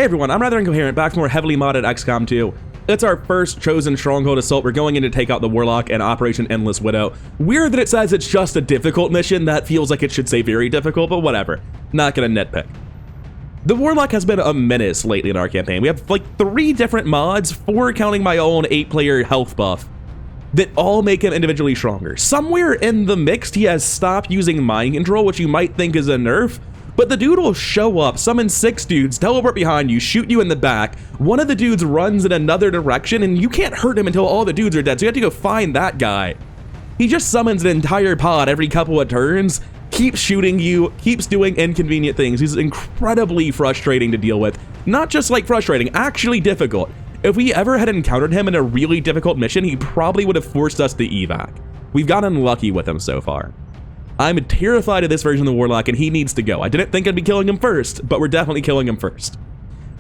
Hey everyone, I'm rather incoherent, back for more heavily modded XCOM 2. It's our first chosen stronghold assault. We're going in to take out the Warlock and Operation Endless Widow. Weird that it says it's just a difficult mission. That feels like it should say very difficult, but whatever. Not gonna nitpick. The Warlock has been a menace lately in our campaign. We have like 3 different mods, 4 counting my own 8-player health buff, that all make him individually stronger. Somewhere in the mix, he has stopped using mind control, which you might think is a nerf, but the dude will show up, summon 6 dudes, teleport behind you, shoot you in the back. One of the dudes runs in another direction, and you can't hurt him until all the dudes are dead, so you have to go find that guy. He just summons an entire pod every couple of turns, keeps shooting you, keeps doing inconvenient things. He's incredibly frustrating to deal with. Not just like frustrating, actually difficult. If we ever had encountered him in a really difficult mission, he probably would have forced us to evac. We've gotten lucky with him so far. I'm terrified of this version of the Warlock, and he needs to go. I didn't think I'd be killing him first, but we're definitely killing him first.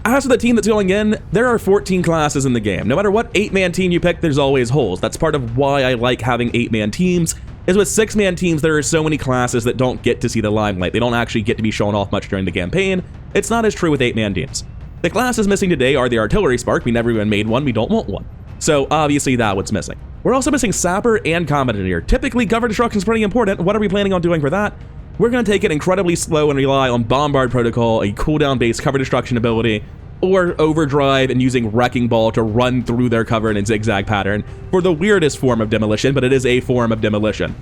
As for the team that's going in, there are 14 classes in the game. No matter what 8-man team you pick, there's always holes. That's part of why I like having 8-man teams, is with 6-man teams, there are so many classes that don't get to see the limelight. They don't actually get to be shown off much during the campaign. It's not as true with 8-man teams. The classes missing today are the Artillery Spark. We never even made one. We don't want one. So obviously that one's missing. We're also missing Sapper and Combat Engineer. Typically, cover destruction is pretty important. What are we planning on doing for that? We're going to take it incredibly slow and rely on Bombard Protocol, a cooldown-based cover destruction ability, or Overdrive and using Wrecking Ball to run through their cover in a zigzag pattern for the weirdest form of demolition, but it is a form of demolition.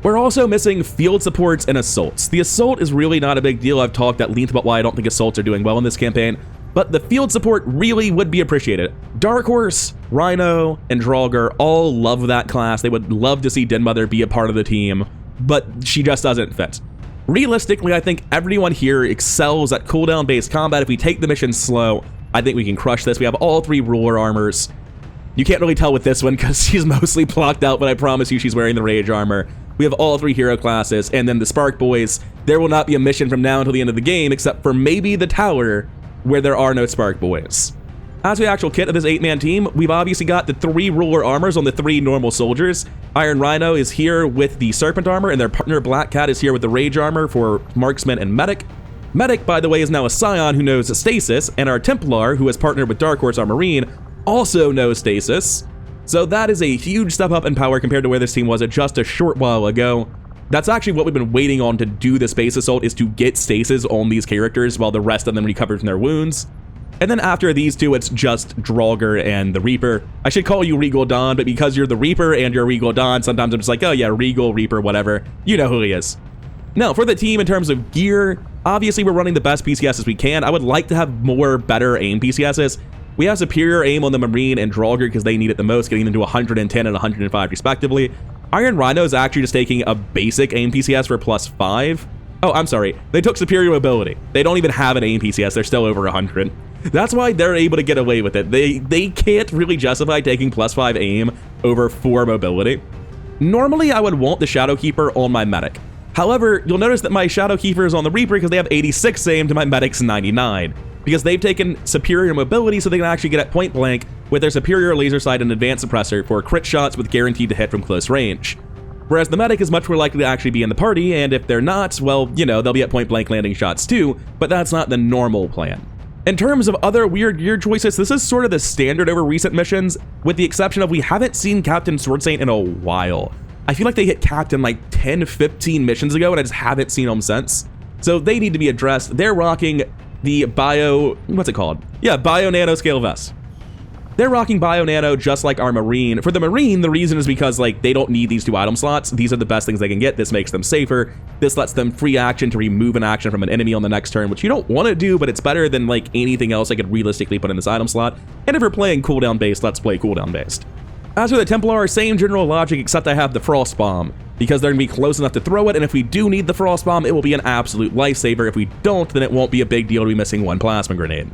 We're also missing Field Supports and Assaults. The Assault is really not a big deal. I've talked at length about why I don't think Assaults are doing well in this campaign, but the field support really would be appreciated. Dark Horse, Rhino, and Draugr all love that class. They would love to see Denmother be a part of the team, but she just doesn't fit. Realistically, I think everyone here excels at cooldown-based combat. If we take the mission slow, I think we can crush this. We have all 3 ruler armors. You can't really tell with this one because she's mostly blocked out, but I promise you she's wearing the Rage armor. We have all 3 hero classes, and then the Spark Boys. There will not be a mission from now until the end of the game, except for maybe the tower, where there are no Spark Boys. As for the actual kit of this 8-man team, we've obviously got the 3 ruler armors on the 3 normal soldiers. Iron Rhino is here with the Serpent armor, and their partner Black Cat is here with the Rage armor for Marksman and Medic. Medic, by the way, is now a Scion who knows Stasis, and our Templar, who has partnered with Dark Horse, our Marine, also knows Stasis. So that is a huge step up in power compared to where this team was just a short while ago. That's actually what we've been waiting on to do the Space Assault, is to get Stasis on these characters while the rest of them recover from their wounds. And then after these 2, it's just Draugr and the Reaper. I should call you Regal Dawn, but because you're the Reaper and you're Regal Dawn, sometimes I'm just like, oh yeah, Regal, Reaper, whatever. You know who he is. Now, for the team in terms of gear, obviously we're running the best PCSs we can. I would like to have more better aim PCSs. We have superior aim on the Marine and Draugr because they need it the most, getting them to 110 and 105 respectively. Iron Rhino is actually just taking a basic aim PCS for +5. Oh, I'm sorry. They took superior mobility. They don't even have an aim PCS. They're still over 100. That's why they're able to get away with it. They can't really justify taking +5 aim over 4 mobility. Normally, I would want the Shadowkeeper on my Medic. However, you'll notice that my Shadowkeeper is on the Reaper because they have 86 aim to my Medic's 99. Because they've taken superior mobility so they can actually get at point blank with their superior laser sight and advanced suppressor for crit shots with guaranteed to hit from close range. Whereas the Medic is much more likely to actually be in the party, and if they're not, well, you know, they'll be at point blank landing shots too, but that's not the normal plan. In terms of other weird gear choices, this is sort of the standard over recent missions, with the exception of we haven't seen Captain Sword Saint in a while. I feel like they hit Captain like 10, 15 missions ago, and I just haven't seen them since. So they need to be addressed. They're rocking the Bio Nano Scale Vest. They're rocking Bio Nano just like our Marine. For the Marine, the reason is because like they don't need these 2 item slots. These are the best things they can get. This makes them safer. This lets them free action to remove an action from an enemy on the next turn, which you don't want to do, but it's better than like anything else I could realistically put in this item slot. And if we're playing cooldown based, let's play cooldown based. As for the Templar, same general logic, except I have the Frost Bomb, because they're going to be close enough to throw it, and if we do need the Frost Bomb, it will be an absolute lifesaver. If we don't, then it won't be a big deal to be missing 1 Plasma Grenade.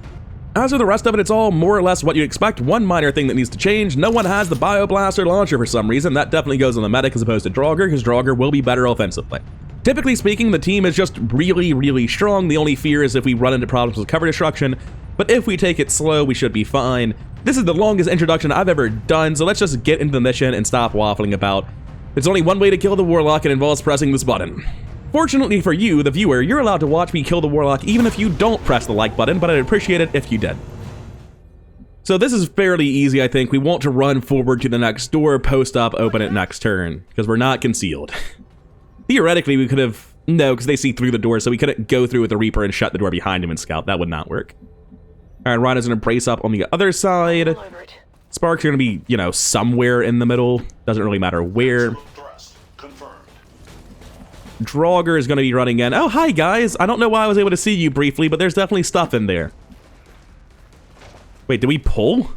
As for the rest of it, it's all more or less what you'd expect. One minor thing that needs to change: no one has the Bioblaster launcher for some reason. That definitely goes on the Medic as opposed to Draugr, because Draugr will be better offensively. Typically speaking, the team is just really, really strong. The only fear is if we run into problems with cover destruction, but if we take it slow, we should be fine. This is the longest introduction I've ever done, so let's just get into the mission and stop waffling about. There's only one way to kill the Warlock, and it involves pressing this button. Fortunately for you, the viewer, you're allowed to watch me kill the Warlock even if you don't press the like button, but I'd appreciate it if you did. So this is fairly easy, I think. We want to run forward to the next door, post up, open it next turn, because we're not concealed. Theoretically, we could have... No, because they see through the door, so we couldn't go through with the Reaper and shut the door behind him and scout. That would not work. Alright, Rhino's going to brace up on the other side. Sparks are going to be, you know, somewhere in the middle. Doesn't really matter where. Draugr is going to be running in. Oh, hi, guys. I don't know why I was able to see you briefly, but there's definitely stuff in there. Wait, did we pull?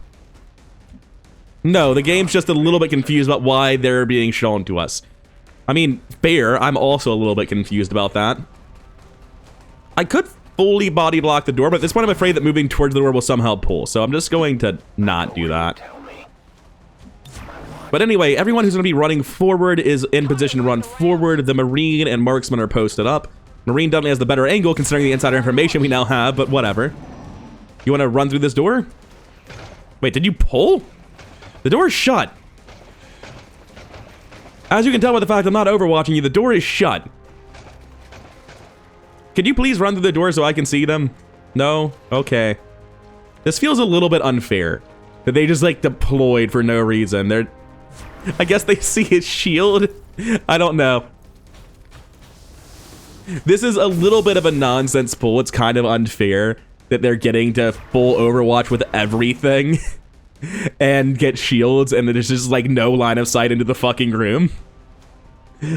No, the game's just a little bit confused about why they're being shown to us. I mean, fair. I'm also a little bit confused about that. I could fully body block the door, but at this point I'm afraid that moving towards the door will somehow pull, so I'm just going to not do that. But anyway, everyone who's going to be running forward is in position to run forward. The Marine and Marksman are posted up. Marine definitely has the better angle considering the insider information we now have, but whatever. You want to run through this door? Wait, did you pull? The door is shut. As you can tell by the fact I'm not overwatching you, the door is shut. Could you please run through the door so I can see them? No? Okay. This feels a little bit unfair. That they just, like, deployed for no reason. They're... I guess they see his shield? I don't know. This is a little bit of a nonsense pull. It's kind of unfair that they're getting to full Overwatch with everything and get shields and there's just like no line of sight into the fucking room.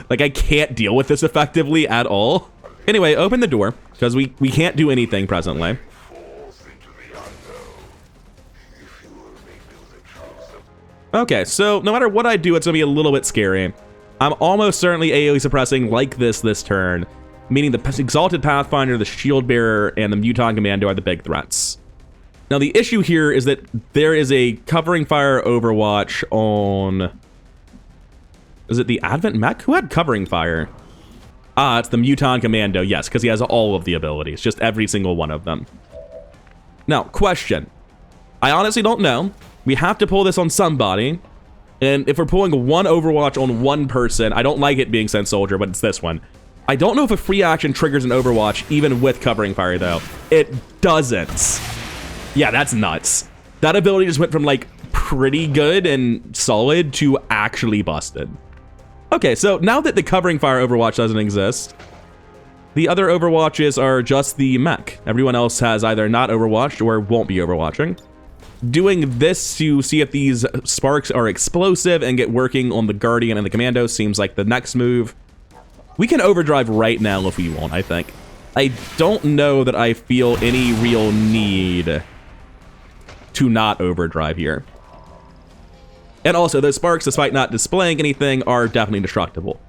Like I can't deal with this effectively at all. Anyway, open the door because we can't do anything presently. Okay, so no matter what I do, it's gonna be a little bit scary. I'm almost certainly AoE suppressing like this turn, meaning the Exalted Pathfinder, the Shield Bearer, and the Muton Commando are the big threats. Now the issue here is that there is a covering fire overwatch on... Is it the Advent Mech? Who had covering fire? Ah, it's the Muton Commando, yes, because he has all of the abilities, just every single one of them. Now, question. I honestly don't know. We have to pull this on somebody, and if we're pulling one Overwatch on one person, I don't like it being Sense Soldier, but it's this one. I don't know if a free action triggers an Overwatch, even with covering fire, though. It doesn't. Yeah, that's nuts. That ability just went from, like, pretty good and solid to actually busted. Okay, so now that the covering fire Overwatch doesn't exist, the other Overwatches are just the mech. Everyone else has either not Overwatched or won't be Overwatching. Doing this to see if these sparks are explosive and get working on the Guardian and the Commando seems like the next move. We can overdrive right now if we want, I think. I don't know that I feel any real need to not overdrive here. And also, those sparks, despite not displaying anything, are definitely destructible.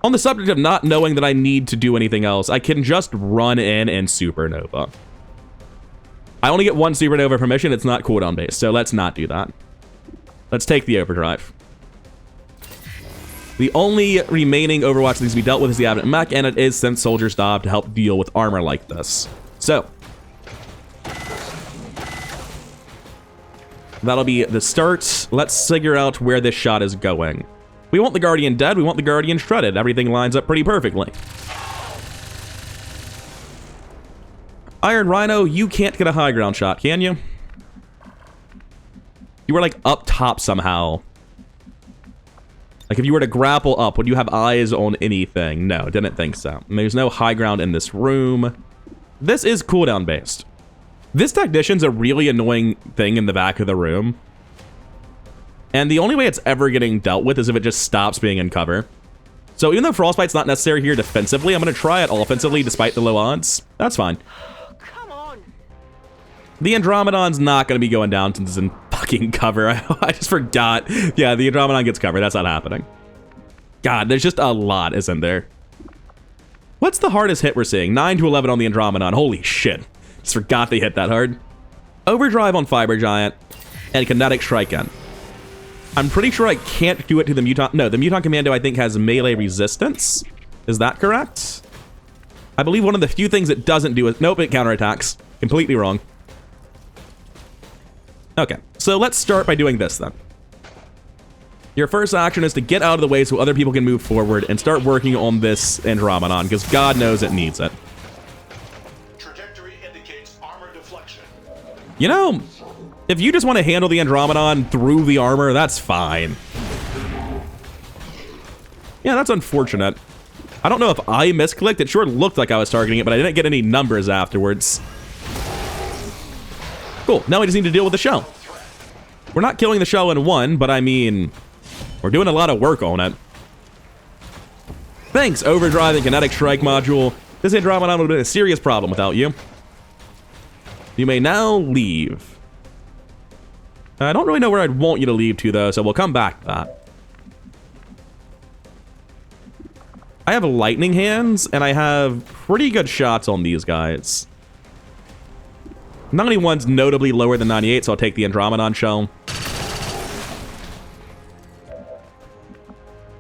On the subject of not knowing that I need to do anything else, I can just run in and Supernova. I only get one Supernova permission, it's not cooldown based, so let's not do that. Let's take the overdrive. The only remaining Overwatch that needs to be dealt with is the Advent Mech, and it is Sense Soldier's job to help deal with armor like this. So, that'll be the start. Let's figure out where this shot is going. We want the Guardian dead, we want the Guardian shredded. Everything lines up pretty perfectly. Iron Rhino, you can't get a high ground shot, can you? You were like up top somehow. Like if you were to grapple up, would you have eyes on anything? No, didn't think so. And there's no high ground in this room. This is cooldown based. This Technician's a really annoying thing in the back of the room. And the only way it's ever getting dealt with is if it just stops being in cover. So even though Frostbite's not necessary here defensively, I'm going to try it offensively despite the low odds. That's fine. The Andromedon's not going to be going down since it's in fucking cover. I just forgot. Yeah, the Andromedon gets covered. That's not happening. God, there's just a lot, isn't there? What's the hardest hit we're seeing? 9 to 11 on the Andromedon. Holy shit. Just forgot they hit that hard. Overdrive on Fiber Giant and Kinetic Strike in. I'm pretty sure I can't do it to the Muton. No, the Muton Commando I think has melee resistance. Is that correct? I believe one of the few things it doesn't do is... Nope, it counterattacks. Completely wrong. Okay, so let's start by doing this then. Your first action is to get out of the way so other people can move forward and start working on this Andromedon, because God knows it needs it. Trajectory indicates armor deflection. You know, if you just want to handle the Andromedon through the armor, that's fine. Yeah, that's unfortunate. I don't know if I misclicked. It sure looked like I was targeting it, but I didn't get any numbers afterwards. Cool. Now we just need to deal with the shell. We're not killing the shell in one, but I mean, we're doing a lot of work on it. Thanks, Overdrive and Kinetic Strike module. This Andromedon would have been a serious problem without you. You may now leave. I don't really know where I'd want you to leave to, though, so we'll come back to that. I have lightning hands, and I have pretty good shots on these guys. 91's notably lower than 98, so I'll take the Andromedon shell.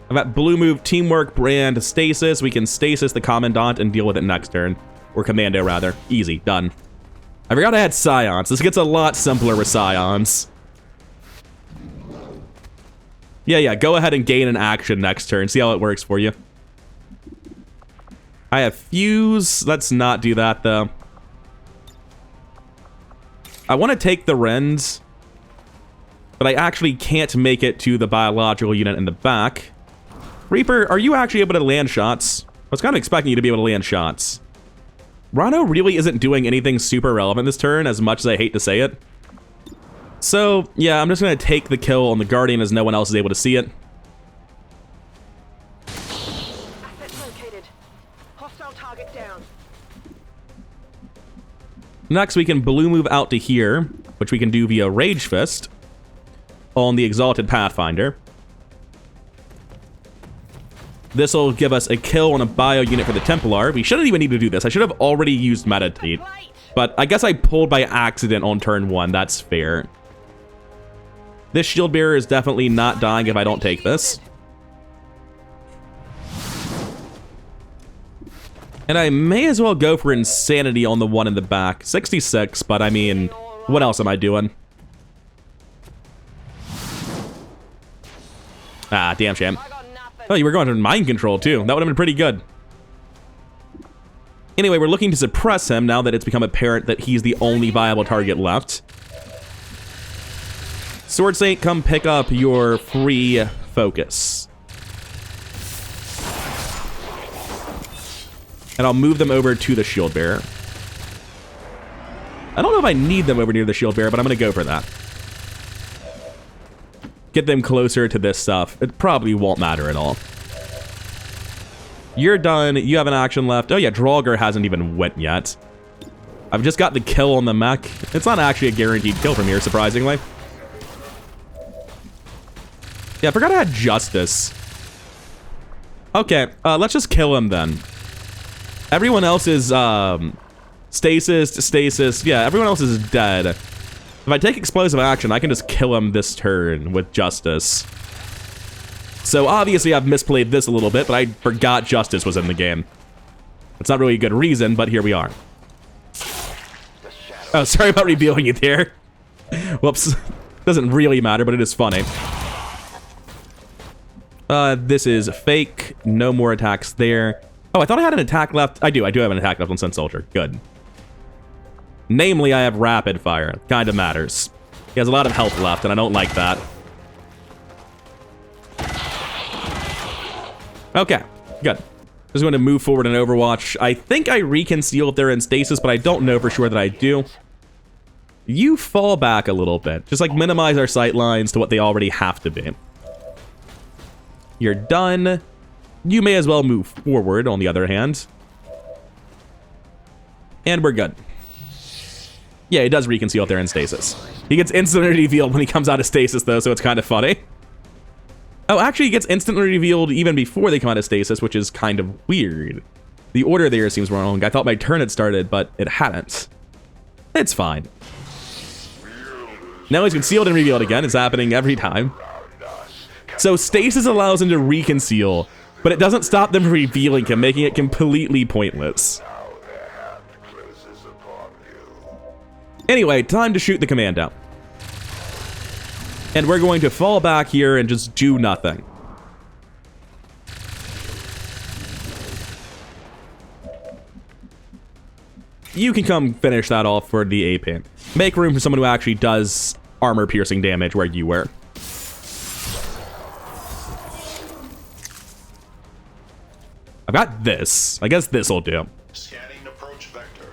I've got blue move, teamwork, brand, stasis. We can stasis the commandant and deal with it next turn. Or commando, rather. Easy. Done. I forgot I had scions. This gets a lot simpler with scions. Yeah, go ahead and gain an action next turn. See how it works for you. I have fuse. Let's not do that, though. I want to take the Rens, but I actually can't make it to the biological unit in the back. Reaper, are you actually able to land shots? I was kind of expecting you to be able to land shots. Rhino really isn't doing anything super relevant this turn, as much as I hate to say it. So, yeah, I'm just going to take the kill on the Guardian as no one else is able to see it. Next, we can blue move out to here, which we can do via Rage Fist on the Exalted Pathfinder. This will give us a kill on a bio unit for the Templar. We shouldn't even need to do this. I should have already used Meditate, but I guess I pulled by accident on turn 1. That's fair. This Shield Bearer is definitely not dying if I don't take this. And I may as well go for Insanity on the one in the back. 66, but I mean, what else am I doing? Ah, damn shame. Oh, you were going to mind control, too. That would have been pretty good. Anyway, we're looking to suppress him now that it's become apparent that he's the only viable target left. Sword Saint, come pick up your free focus. And I'll move them over to the Shield Bearer. I don't know if I need them over near the Shield Bearer, but I'm going to go for that. Get them closer to this stuff. It probably won't matter at all. You're done. You have an action left. Oh yeah, Draugr hasn't even went yet. I've just got the kill on the mech. It's not actually a guaranteed kill from here, surprisingly. Yeah, I forgot I had Justice. Okay, let's just kill him then. Everyone else is, stasis. Yeah, everyone else is dead. If I take explosive action, I can just kill him this turn with Justice. So obviously I've misplayed this a little bit, but I forgot Justice was in the game. It's not really a good reason, but here we are. Oh, sorry about revealing it there. Whoops. Doesn't really matter, but it is funny. This is fake. No more attacks there. Oh, I thought I had an attack left. I do have an attack left on Sun Soldier. Good. Namely, I have rapid fire. Kind of matters. He has a lot of health left, and I don't like that. Okay, good. Just going to move forward in Overwatch. I think I reconceal if they're in stasis, but I don't know for sure that I do. You fall back a little bit. Just like minimize our sight lines to what they already have to be. You're done. You may as well move forward, on the other hand. And we're good. Yeah, he does reconceal if they're in stasis. He gets instantly revealed when he comes out of stasis, though, so it's kind of funny. Oh, actually, he gets instantly revealed even before they come out of stasis, which is kind of weird. The order there seems wrong. I thought my turn had started, but it hadn't. It's fine. Now he's concealed and revealed again. It's happening every time. So stasis allows him to reconceal, but it doesn't stop them from revealing him, making it completely pointless. Anyway, time to shoot the commando. And we're going to fall back here and just do nothing. You can come finish that off for the A-Pin. Make room for someone who actually does armor-piercing damage where you were. I've got this. I guess this'll do. Scanning approach vector.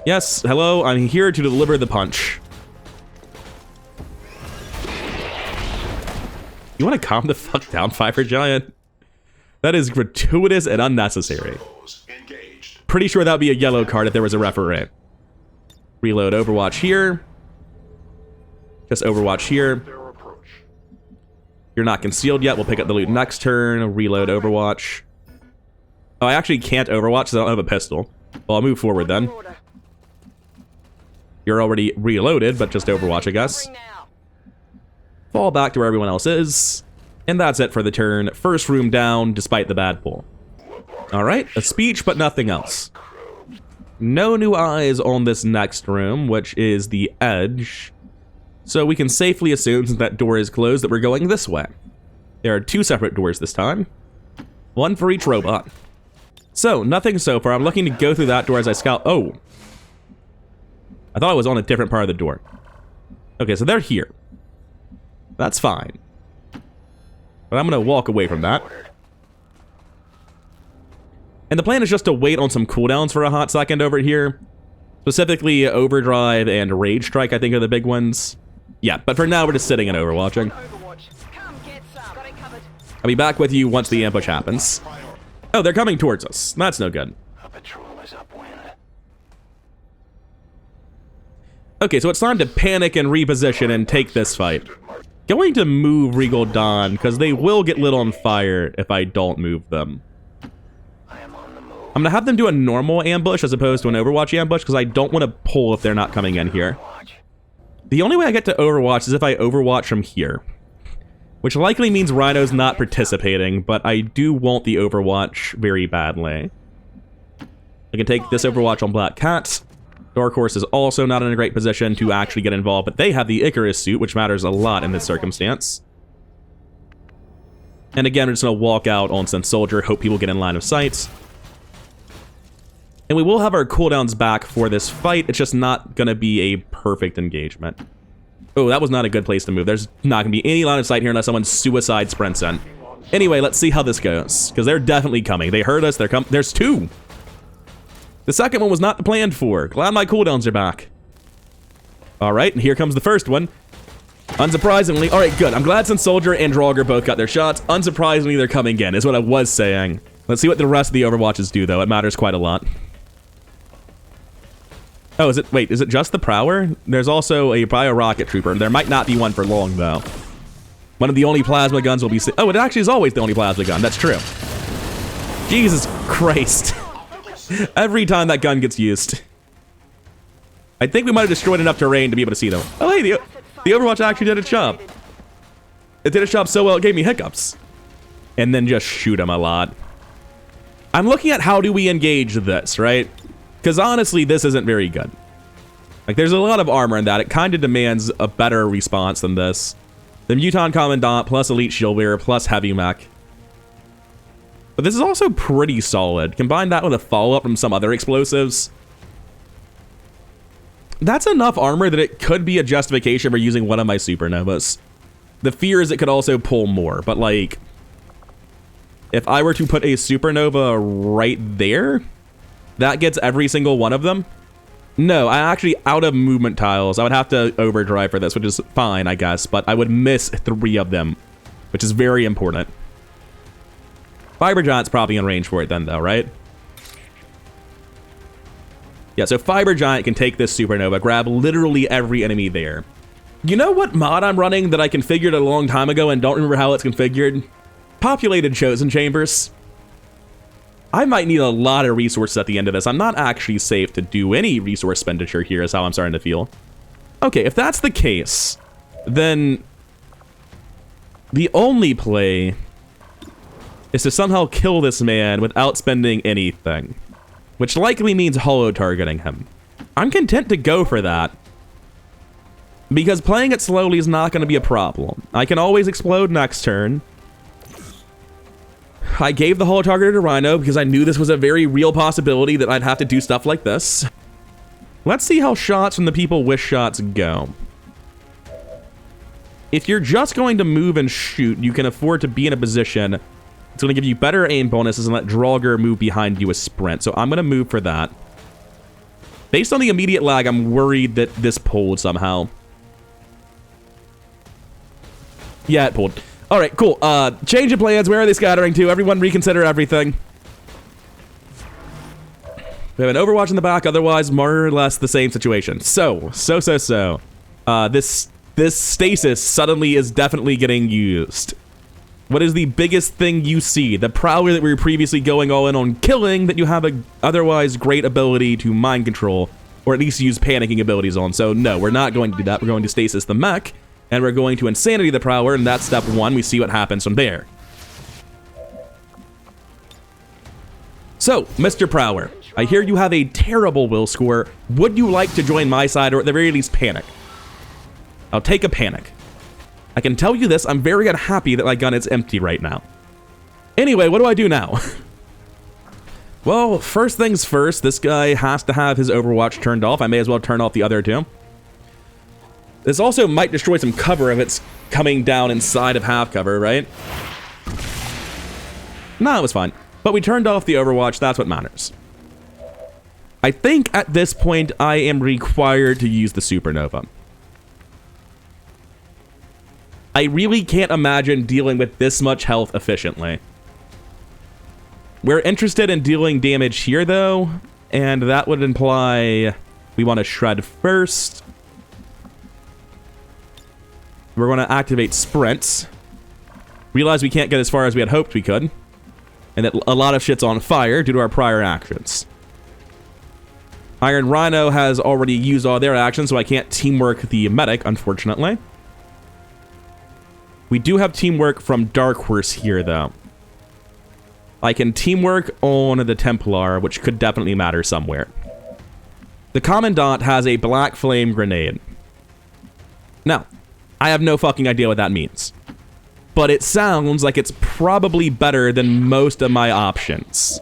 Yes, hello, I'm here to deliver the punch. You want to calm the fuck down, Fiber Giant? That is gratuitous and unnecessary. Engaged. Pretty sure that would be a yellow card if there was a referee. Reload Overwatch here. Just Overwatch here. You're not concealed yet. We'll pick up the loot next turn. Reload Overwatch. Oh, I actually can't Overwatch because I don't have a pistol. Well, I'll move forward then. You're already reloaded, but just Overwatch, I guess. Fall back to where everyone else is. And that's it for the turn. First room down, despite the bad pull. Alright, a speech, but nothing else. No new eyes on this next room, which is the edge. So we can safely assume, since that door is closed, that we're going this way. There are two separate doors this time. One for each robot. So, nothing so far. I'm looking to go through that door as I scout. Oh. I thought I was on a different part of the door. Okay, so they're here. That's fine. But I'm going to walk away from that. And the plan is just to wait on some cooldowns for a hot second over here. Specifically, Overdrive and Rage Strike, I think, are the big ones. Yeah, but for now, we're just sitting and overwatching. I'll be back with you once the ambush happens. Oh, they're coming towards us. That's no good. Okay, so it's time to panic and reposition and take this fight. Going to move Regal Dawn, because they will get lit on fire if I don't move them. I'm going to have them do a normal ambush as opposed to an Overwatch ambush, because I don't want to pull if they're not coming in here. The only way I get to Overwatch is if I Overwatch from here. Which likely means Rhino's not participating, but I do want the Overwatch very badly. I can take this Overwatch on Black Cat. Dark Horse is also not in a great position to actually get involved, but they have the Icarus suit, which matters a lot in this circumstance. And again, we're just going to walk out on some Soldier, hope people get in line of sight. And we will have our cooldowns back for this fight. It's just not going to be a perfect engagement. Oh, that was not a good place to move. There's not going to be any line of sight here unless someone suicide sprints in. Anyway, let's see how this goes, because they're definitely coming. They heard us. There's two. The second one was not planned for. Glad my cooldowns are back. All right, and here comes the first one. Unsurprisingly, all right, good. I'm glad since Soldier and Draugr both got their shots. Unsurprisingly, they're coming in, is what I was saying. Let's see what the rest of the Overwatches do, though. It matters quite a lot. Oh, wait, is it just the Prower? There's also a Bio Rocket Trooper. There might not be one for long, though. One of the only plasma guns will be... Oh, it actually is always the only plasma gun. That's true. Jesus Christ. Every time that gun gets used. I think we might have destroyed enough terrain to be able to see them. Oh, hey, the Overwatch actually did its job. It did its job so well, it gave me hiccups. And then just shoot them a lot. I'm looking at how do we engage this, right? Because honestly, this isn't very good. Like, there's a lot of armor in that. It kind of demands a better response than this. The Muton Commandant plus Elite Shield Bearer plus Heavy Mech. But this is also pretty solid. Combine that with a follow-up from some other explosives. That's enough armor that it could be a justification for using one of my Supernovas. The fear is it could also pull more, but like... If I were to put a Supernova right there... That gets every single one of them? No, I actually, out of movement tiles, I would have to overdrive for this, which is fine, I guess, but I would miss 3 of them, which is very important. Fiber Giant's probably in range for it then, though, right? Yeah, so Fiber Giant can take this Supernova, grab literally every enemy there. You know what mod I'm running that I configured a long time ago and don't remember how it's configured? Populated Chosen Chambers. I might need a lot of resources at the end of this. I'm not actually safe to do any resource expenditure here is how I'm starting to feel. Okay, if that's the case, then the only play is to somehow kill this man without spending anything, which likely means holo targeting him. I'm content to go for that. Because playing it slowly is not going to be a problem. I can always explode next turn. I gave the holo target to Rhino because I knew this was a very real possibility that I'd have to do stuff like this. Let's see how shots from the people with shots go. If you're just going to move and shoot, you can afford to be in a position. It's going to give you better aim bonuses and let Draugr move behind you with sprint. So I'm going to move for that. Based on the immediate lag, I'm worried that this pulled somehow. Yeah, it pulled. All right, cool. Change of plans. Where are they scattering to? Everyone reconsider everything. We have an Overwatch in the back, otherwise more or less the same situation. This stasis suddenly is definitely getting used. What is the biggest thing you see? The Prowler that we were previously going all in on killing that you have a otherwise great ability to mind control, or at least use panicking abilities on. So no, we're not going to do that. We're going to stasis the mech, and we're going to Insanity the Prowler, and that's step one. We see what happens from there. So, Mr. Prowler, I hear you have a terrible will score. Would you like to join my side, or at the very least panic? I'll take a panic. I can tell you this, I'm very unhappy that my gun is empty right now. Anyway, what do I do now? Well, first things first, this guy has to have his Overwatch turned off. I may as well turn off the other two. This also might destroy some cover if it's coming down inside of half cover, right? No, it was fine. But we turned off the Overwatch, that's what matters. I think at this point I am required to use the Supernova. I really can't imagine dealing with this much health efficiently. We're interested in dealing damage here, though, and that would imply we want to shred first. We're going to activate sprints. Realize we can't get as far as we had hoped we could, and that a lot of shit's on fire due to our prior actions. Iron Rhino has already used all their actions, so I can't teamwork the medic, unfortunately. We do have teamwork from Dark Horse here, though. I can teamwork on the Templar, which could definitely matter somewhere. The Commandant has a Black Flame Grenade. Now, I have no fucking idea what that means. But it sounds like it's probably better than most of my options.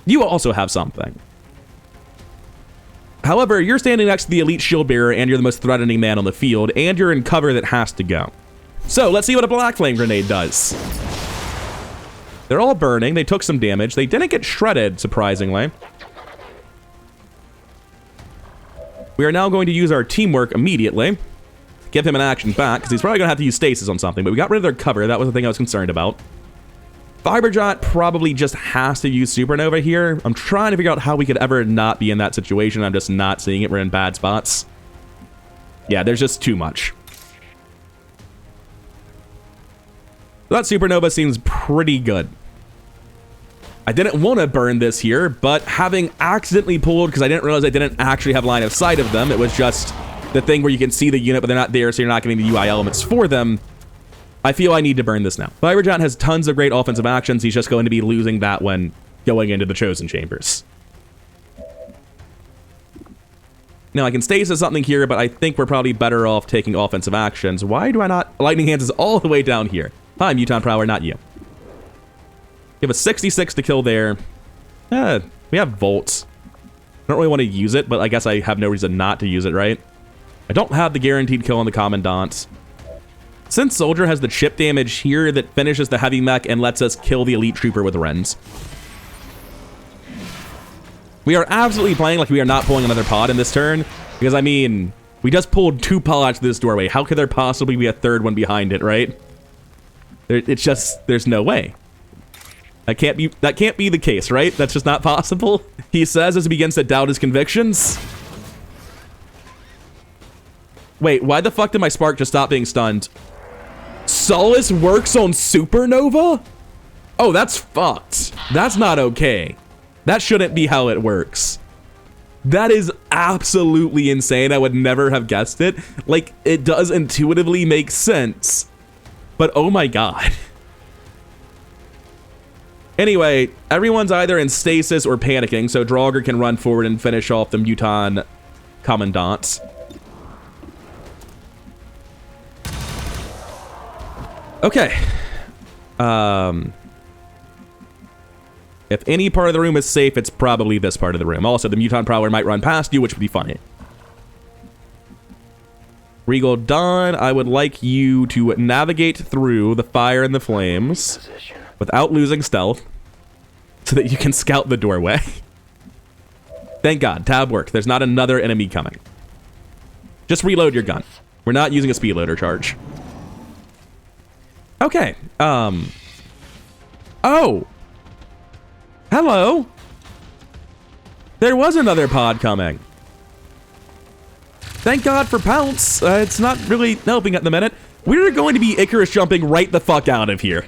You also have something. However, you're standing next to the elite shield bearer and you're the most threatening man on the field, and you're in cover that has to go. So let's see what a Black Flame Grenade does. They're all burning. They took some damage. They didn't get shredded, surprisingly. We are now going to use our teamwork immediately. Give him an action back, because he's probably going to have to use stasis on something, but we got rid of their cover. That was the thing I was concerned about. Fiberjot probably just has to use Supernova here. I'm trying to figure out how we could ever not be in that situation. I'm just not seeing it. We're in bad spots. Yeah, there's just too much. That Supernova seems pretty good. I didn't want to burn this here, but having accidentally pulled, because I didn't realize I didn't actually have line of sight of them, it was just the thing where you can see the unit, but they're not there, so you're not getting the UI elements for them. I feel I need to burn this now. Fiberjot has tons of great offensive actions. He's just going to be losing that when going into the Chosen Chambers. Now, I can stasis something here, but I think we're probably better off taking offensive actions. Why do I not... Lightning Hands is all the way down here. Hi, Muton Prowler, not you. We have a 66 to kill there. We have Volts. I don't really want to use it, but I guess I have no reason not to use it, right? I don't have the guaranteed kill on the Commandant. Since Soldier has the chip damage here that finishes the heavy mech and lets us kill the elite trooper with Rens. We are absolutely playing like we are not pulling another pod in this turn, because I mean, we just pulled 2 pods to this doorway. How could there possibly be a third one behind it, right? It's just, there's no way. That can't be the case, right? That's just not possible. He says as he begins to doubt his convictions. Wait, why the fuck did my spark just stop being stunned? Solace works on Supernova? Oh, that's fucked. That's not okay. That shouldn't be how it works. That is absolutely insane. I would never have guessed it. Like, it does intuitively make sense. But oh my god. Anyway, everyone's either in stasis or panicking, so Draugr can run forward and finish off the Muton Commandants. Okay. If any part of the room is safe, it's probably this part of the room. Also, the Muton Prowler might run past you, which would be funny. Regal Dawn, I would like you to navigate through the fire and the flames without losing stealth so that you can scout the doorway. Thank God, tab worked. There's not another enemy coming. Just reload your gun. We're not using a speed loader charge. Okay, oh! Hello! There was another pod coming. Thank God for Pounce. It's not really helping at the minute. We're going to be Icarus jumping right the fuck out of here.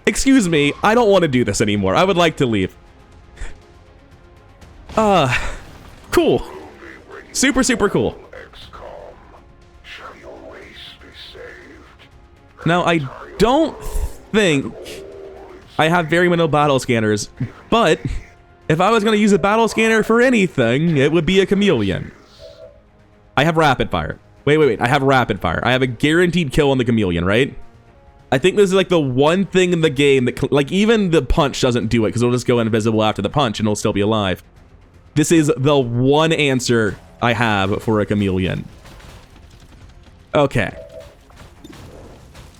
Excuse me, I don't want to do this anymore. I would like to leave. Cool. Super, super cool. XCOM, shall your race be saved? Now, I don't think I have very many battle scanners, but if I was going to use a battle scanner for anything, it would be a chameleon. I have rapid fire. Wait. I have rapid fire. I have a guaranteed kill on the chameleon, right? I think this is like the one thing in the game that, like, even the punch doesn't do it because it'll just go invisible after the punch and it'll still be alive. This is the one answer I have for a chameleon. Okay.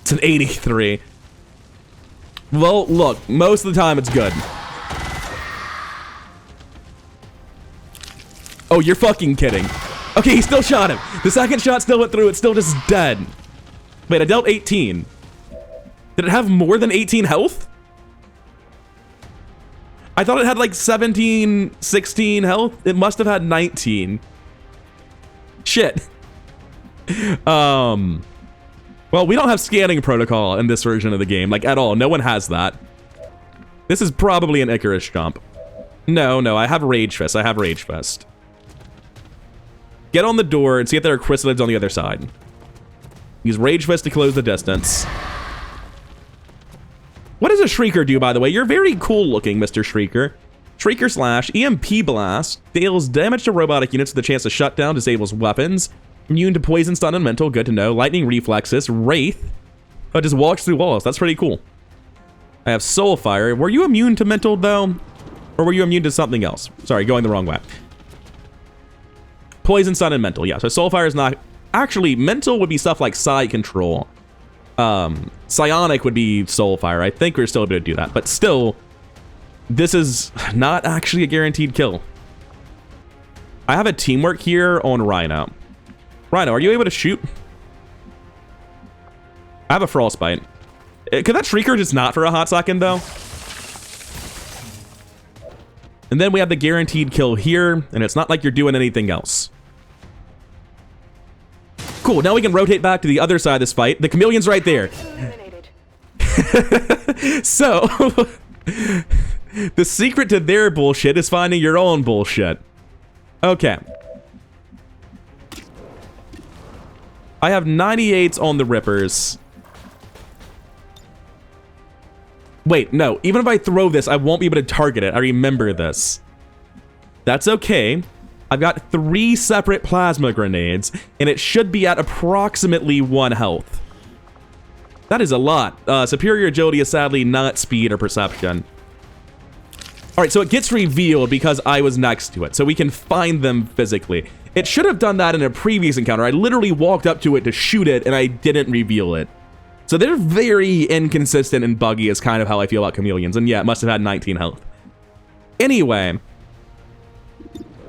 It's an 83. Well, look, most of the time it's good. Oh, you're fucking kidding. Okay, he still shot him. The second shot still went through. It's still just dead. Wait, I dealt 18. Did it have more than 18 health? I thought it had like 17, 16 health. It must have had 19. Shit. Well, we don't have scanning protocol in this version of the game, like at all. No one has that. This is probably an Icarus jump. No, I have Rage Fist. I have Rage Fist. Get on the door and see if there are chrysalids on the other side. Use Rage Fist to close the distance. What does a Shrieker do, by the way? You're very cool looking, Mr. Shrieker. Shrieker Slash, EMP Blast, deals damage to robotic units with a chance to shut down, disables weapons. Immune to poison, stun, and mental, good to know. Lightning Reflexes, Wraith. Oh, it just walks through walls, that's pretty cool. I have Soulfire. Were you immune to mental, though? Or were you immune to something else? Sorry, going the wrong way. Poison, stun, and mental, yeah. So Soulfire is not... Actually, mental would be stuff like Psi Control. Psionic would be Soulfire. I think we're still able to do that. But still, this is not actually a guaranteed kill. I have a teamwork here on Rhino. Rhino, are you able to shoot? I have a Frostbite. Could that Shrieker just not for a hot second, though? And then we have the guaranteed kill here, and it's not like you're doing anything else. Cool, now we can rotate back to the other side of this fight. The chameleon's right there. So, the secret to their bullshit is finding your own bullshit. Okay. I have 98s on the Rippers. Wait, no. Even if I throw this, I won't be able to target it. I remember this. That's okay. I've got 3 separate plasma grenades, and it should be at approximately 1 health. That is a lot. Superior agility is sadly not speed or perception. Alright, so it gets revealed because I was next to it, so we can find them physically. It should have done that in a previous encounter. I literally walked up to it to shoot it, and I didn't reveal it. So they're very inconsistent and buggy is kind of how I feel about chameleons. And yeah, it must have had 19 health. Anyway,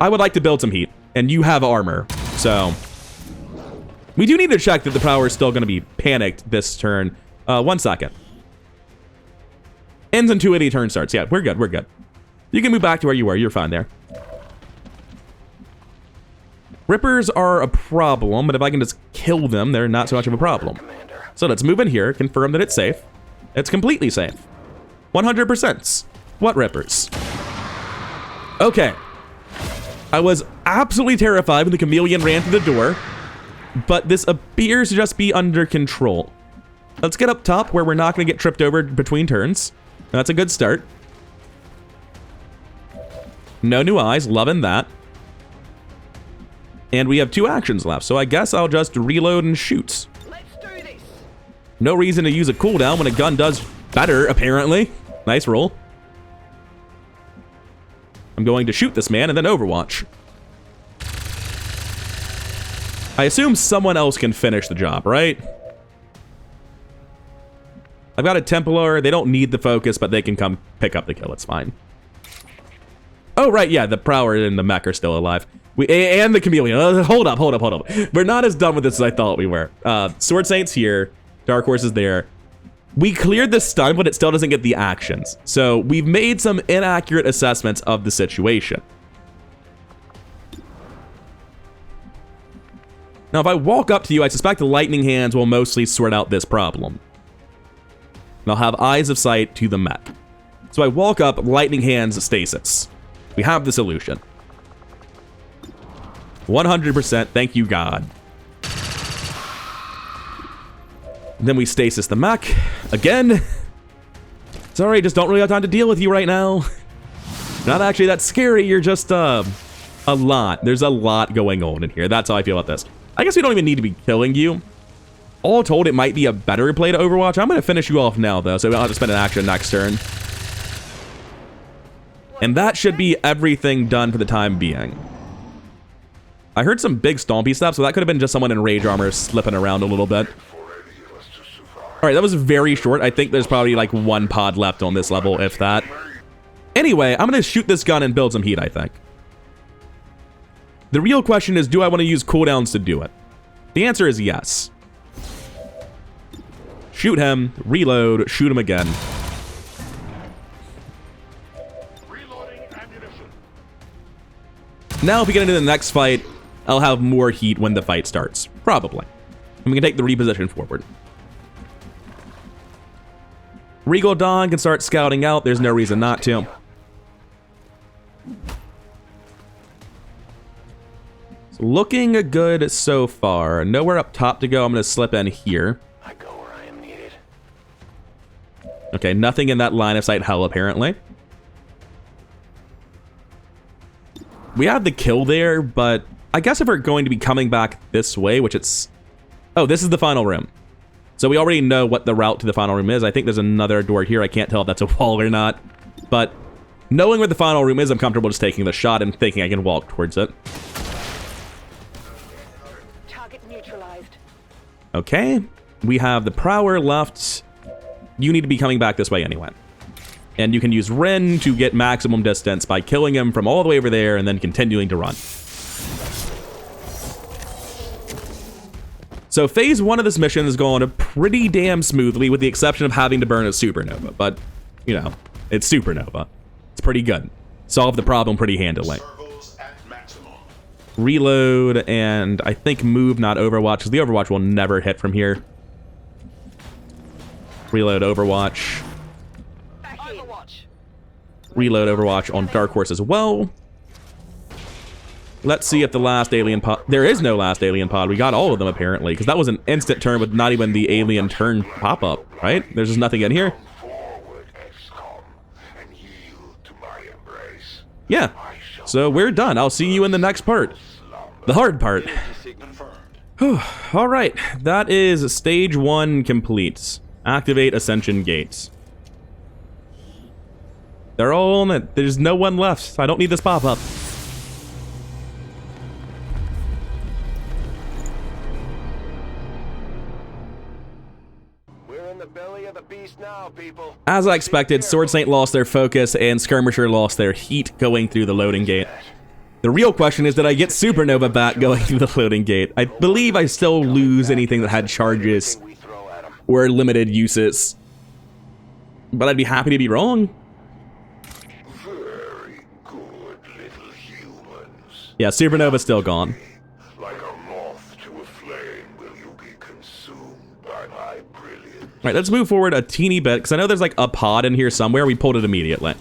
I would like to build some heat, and you have armor, so... We do need to check that the Prowler is still going to be panicked this turn. 1 second. Ends in 280 turn starts. Yeah, we're good, we're good. You can move back to where you were. You're fine there. Rippers are a problem, but if I can just kill them, they're not so much of a problem. So let's move in here, confirm that it's safe. It's completely safe. 100%. What Rippers? Okay. I was absolutely terrified when the chameleon ran through the door, but this appears to just be under control. Let's get up top where we're not going to get tripped over between turns. That's a good start. No new eyes, loving that. And we have 2 actions left, so I guess I'll just reload and shoot. Let's do this. No reason to use a cooldown when a gun does better, apparently. Nice roll. I'm going to shoot this man and then overwatch. I assume someone else can finish the job, right? I've got a Templar. They don't need the focus, but they can come pick up the kill. It's fine. Oh, right, yeah, the Prowler and the Mech are still alive. And the Chameleon. Hold up. We're not as done with this as I thought we were. Sword Saint's here. Dark Horse is there. We cleared the stun, but it still doesn't get the actions. So we've made some inaccurate assessments of the situation. Now, if I walk up to you, I suspect the Lightning Hands will mostly sort out this problem. And I'll have Eyes of Sight to the Mech. So I walk up, Lightning Hands, stasis. We have the solution. 100%, thank you, God. Then we stasis the Mech. Again. Sorry, just don't really have time to deal with you right now. Not actually that scary, you're just, a lot. There's a lot going on in here. That's how I feel about this. I guess we don't even need to be killing you. All told, it might be a better play to Overwatch. I'm going to finish you off now, though, so I'll have to spend an action next turn. And that should be everything done for the time being. I heard some big stompy stuff, so that could have been just someone in rage armor slipping around a little bit. Alright, that was very short. I think there's probably like one pod left on this level, if that. Anyway, I'm going to shoot this gun and build some heat, I think. The real question is, do I want to use cooldowns to do it? The answer is yes. Shoot him, reload, shoot him again. Now, if we get into the next fight, I'll have more heat when the fight starts. Probably. And we can take the reposition forward. Regal Dawn can start scouting out. There's no reason not to. It's looking good so far. Nowhere up top to go. I'm going to slip in here. I go where I am needed. Okay, nothing in that line of sight hell, apparently. We have the kill there, but I guess if we're going to be coming back this way, which it's... Oh, this is the final room. So we already know what the route to the final room is. I think there's another door here. I can't tell if that's a wall or not. But knowing where the final room is, I'm comfortable just taking the shot and thinking I can walk towards it. Target neutralized. Okay. We have the Prowler left. You need to be coming back this way anyway. And you can use Ren to get maximum distance by killing him from all the way over there and then continuing to run. So phase 1 of this mission is going pretty damn smoothly, with the exception of having to burn a supernova. But, you know, it's supernova. It's pretty good. Solve the problem pretty handily. Reload and I think move, not Overwatch, because the Overwatch will never hit from here. Reload Overwatch. Reload Overwatch on Dark Horse as well. Let's see if the last alien pod... There is no last alien pod. We got all of them, apparently, because that was an instant turn with not even the alien turn pop-up, right? There's just nothing in here. Forward, XCOM, and yield to my embrace. Yeah. So we're done. I'll see you in the next part. The hard part. All right. That is stage 1 complete. Activate Ascension Gates. They're all on it. There's no one left. I don't need this pop-up. We're in the belly of the beast now, people. As I expected, Sword Saint lost their focus and Skirmisher lost their heat going through the loading gate. The real question is, did I get Supernova back going through the loading gate? I believe I still lose anything that had charges or limited uses. But I'd be happy to be wrong. Very good little humans. Yeah, Supernova's still gone. Like a moth to a flame will you be consumed by my brilliance. Alright, let's move forward a teeny bit, because I know there's like a pod in here somewhere. We pulled it immediately.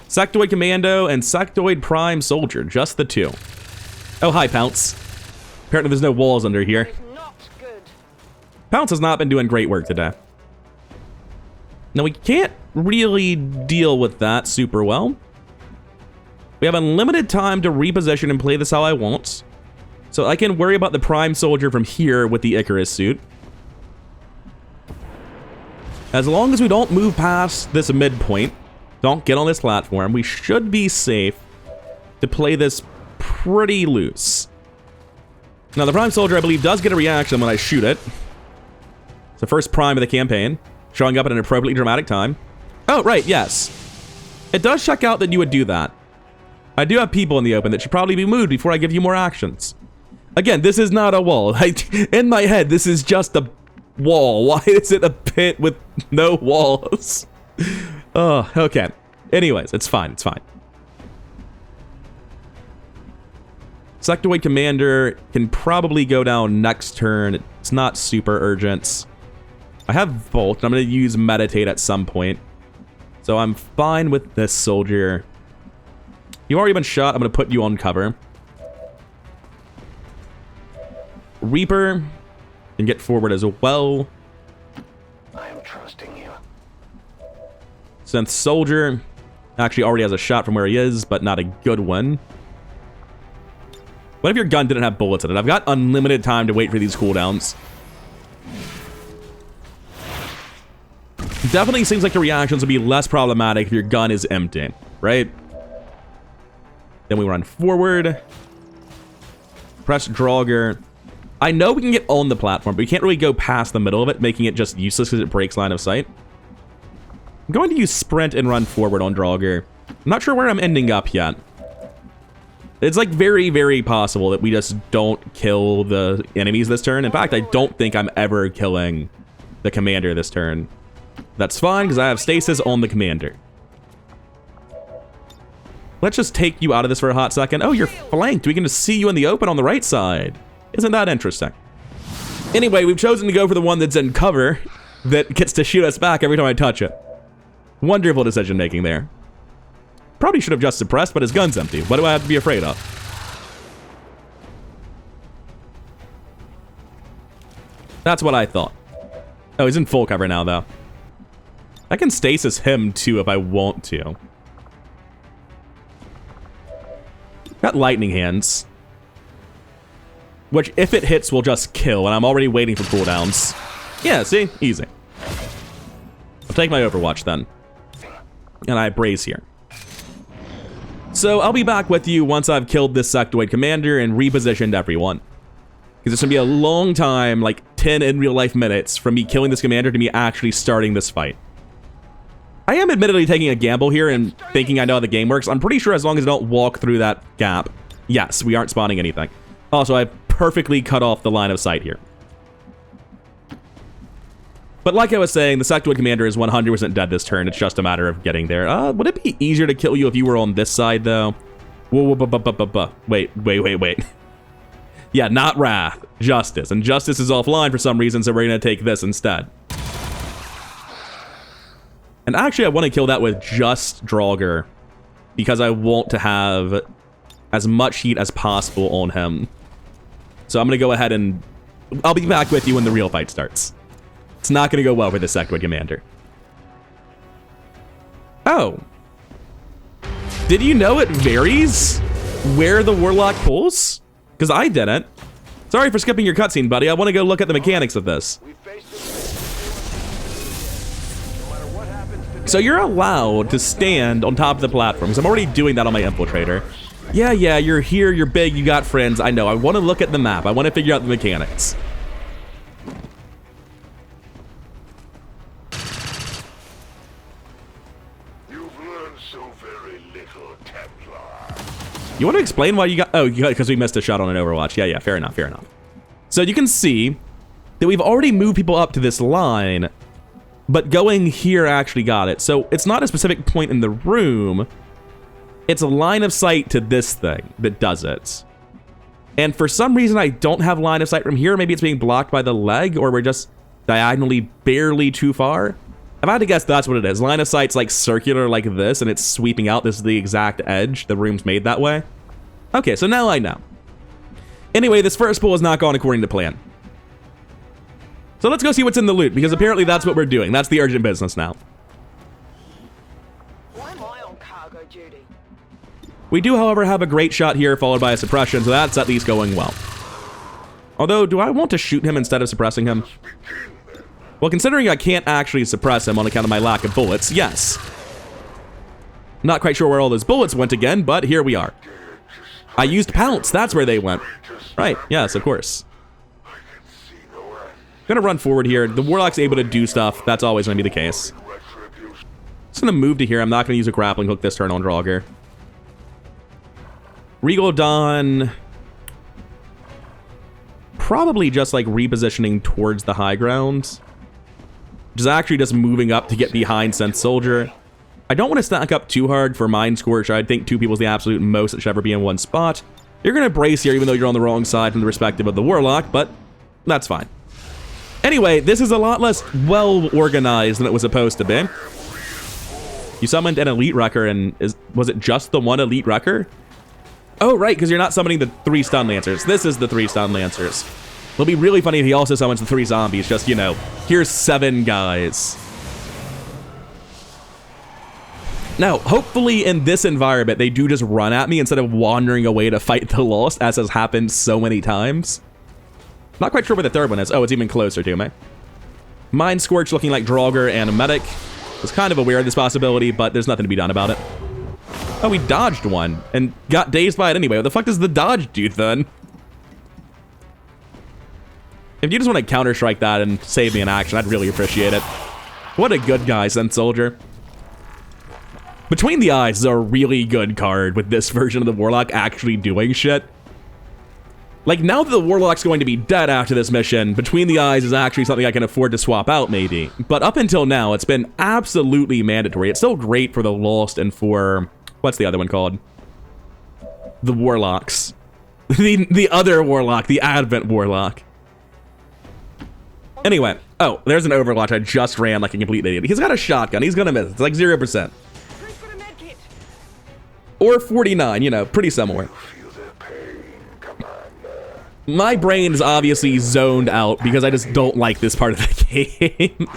Sectoid Commando and Sectoid Prime Soldier, just the two. Oh, hi, Pounce. Apparently there's no walls under here. Not good. Pounce has not been doing great work today. Now, we can't really deal with that super well. We have unlimited time to reposition and play this how I want. So I can worry about the Prime Soldier from here with the Icarus suit. As long as we don't move past this midpoint, don't get on this platform, we should be safe to play this pretty loose. Now, the Prime Soldier, I believe, does get a reaction when I shoot it. It's the first Prime of the campaign, showing up at an appropriately dramatic time. Oh, right, yes. It does check out that you would do that. I do have people in the open that should probably be moved before I give you more actions. Again, this is not a wall. In my head, this is just a wall. Why is it a pit with no walls? Oh, okay. Anyways, it's fine, it's fine. Sectoid Commander can probably go down next turn. It's not super urgent. I have Volt, and I'm going to use Meditate at some point. So I'm fine with this soldier. You've already been shot. I'm going to put you on cover. Reaper can get forward as well. I am trusting you. Synth Soldier actually already has a shot from where he is, but not a good one. What if your gun didn't have bullets in it? I've got unlimited time to wait for these cooldowns. Definitely seems like the reactions would be less problematic if your gun is empty, right? Then we run forward. Press Draugr. I know we can get on the platform, but we can't really go past the middle of it, making it just useless because it breaks line of sight. I'm going to use Sprint and run forward on Draugr. I'm not sure where I'm ending up yet. It's like very, very possible that we just don't kill the enemies this turn. In fact, I don't think I'm ever killing the commander this turn. That's fine, because I have stasis on the commander. Let's just take you out of this for a hot second. Oh, you're flanked. We can just see you in the open on the right side. Isn't that interesting? Anyway, we've chosen to go for the one that's in cover that gets to shoot us back every time I touch it. Wonderful decision making there. Probably should have just suppressed, but his gun's empty. What do I have to be afraid of? That's what I thought. Oh, he's in full cover now, though. I can stasis him, too, if I want to. Got lightning hands. Which, if it hits, will just kill, and I'm already waiting for cooldowns. Yeah, see? Easy. I'll take my Overwatch, then. And I brace here. So, I'll be back with you once I've killed this Sectoid Commander and repositioned everyone. Because it's going to be a long time, like 10 in real life minutes, from me killing this commander to me actually starting this fight. I am admittedly taking a gamble here and thinking I know how the game works. I'm pretty sure as long as I don't walk through that gap, yes, we aren't spawning anything. Also, I've perfectly cut off the line of sight here. But like I was saying, the Sectoid Commander is 100% dead this turn. It's just a matter of getting there. Would it be easier to kill you if you were on this side, though? Wait. Yeah, not Wrath. Justice. And Justice is offline for some reason, so we're going to take this instead. And actually, I want to kill that with just Draugr, because I want to have as much heat as possible on him. So I'm going to go ahead and... I'll be back with you when the real fight starts. It's not going to go well for the Sectoid Commander. Oh. Did you know it varies where the Warlock pulls? Because I didn't. Sorry for skipping your cutscene, buddy. I want to go look at the mechanics of this. So you're allowed to stand on top of the platforms. I'm already doing that on my Infiltrator. Yeah, you're here, you're big, you got friends. I know. I want to look at the map. I want to figure out the mechanics. You want to explain why you got... Oh, because we missed a shot on an Overwatch. Yeah, fair enough. So you can see that we've already moved people up to this line, but going here actually got it. So it's not a specific point in the room. It's a line of sight to this thing that does it. And for some reason, I don't have line of sight from here. Maybe it's being blocked by the leg, or we're just diagonally barely too far. If I had to guess, that's what it is. Line of sight's like circular like this, and it's sweeping out. This is the exact edge. The room's made that way. Okay, so now I know. Anyway, this first pull has not gone according to plan. So let's go see what's in the loot, because apparently that's what we're doing. That's the urgent business now. Why am I on cargo duty? We do, however, have a great shot here, followed by a suppression, so that's at least going well. Although, do I want to shoot him instead of suppressing him? Well, considering I can't actually suppress him on account of my lack of bullets, yes. Not quite sure where all those bullets went again, but here we are. I used Pounce, that's where they went. Right, yes, of course. Gonna run forward here. The Warlock's able to do stuff. That's always gonna be the case. Just gonna move to here. I'm not gonna use a grappling hook this turn on Draugr. Regal Dawn. Probably just like repositioning towards the high ground. Which is actually just moving up to get behind Sense Soldier. I don't want to stack up too hard for Mind Scorch. I think 2 people is the absolute most that should ever be in one spot. You're gonna brace here even though you're on the wrong side from the perspective of the Warlock, but that's fine. Anyway, this is a lot less well-organized than it was supposed to be. You summoned an Elite Wrecker, and was it just the one Elite Wrecker? Oh, right, because you're not summoning the 3 Stun Lancers. This is the 3 Stun Lancers. It'll be really funny if he also summons the 3 zombies, just, you know, here's 7 guys. Now, hopefully in this environment, they do just run at me instead of wandering away to fight the Lost, as has happened so many times. Not quite sure where the third one is. Oh, it's even closer to me. Mind Scorch looking like Draugr and a medic. Was kind of aware of this possibility, but there's nothing to be done about it. Oh, we dodged one and got dazed by it anyway. What the fuck does the dodge do then? If you just want to counter-strike that and save me in action, I'd really appreciate it. What a good guy, Sense Soldier. Between the Eyes is a really good card with this version of the Warlock actually doing shit. Like, now that the Warlock's going to be dead after this mission, Between the Eyes is actually something I can afford to swap out, maybe. But up until now, it's been absolutely mandatory. It's still great for the Lost and for... what's the other one called? The Warlocks. The other Warlock, the Advent Warlock. Anyway, oh, there's an Overwatch I just ran like a complete idiot. He's got a shotgun. He's gonna miss. It's like 0%. Or 49, you know, pretty similar. My brain is obviously zoned out because I just don't like this part of the game.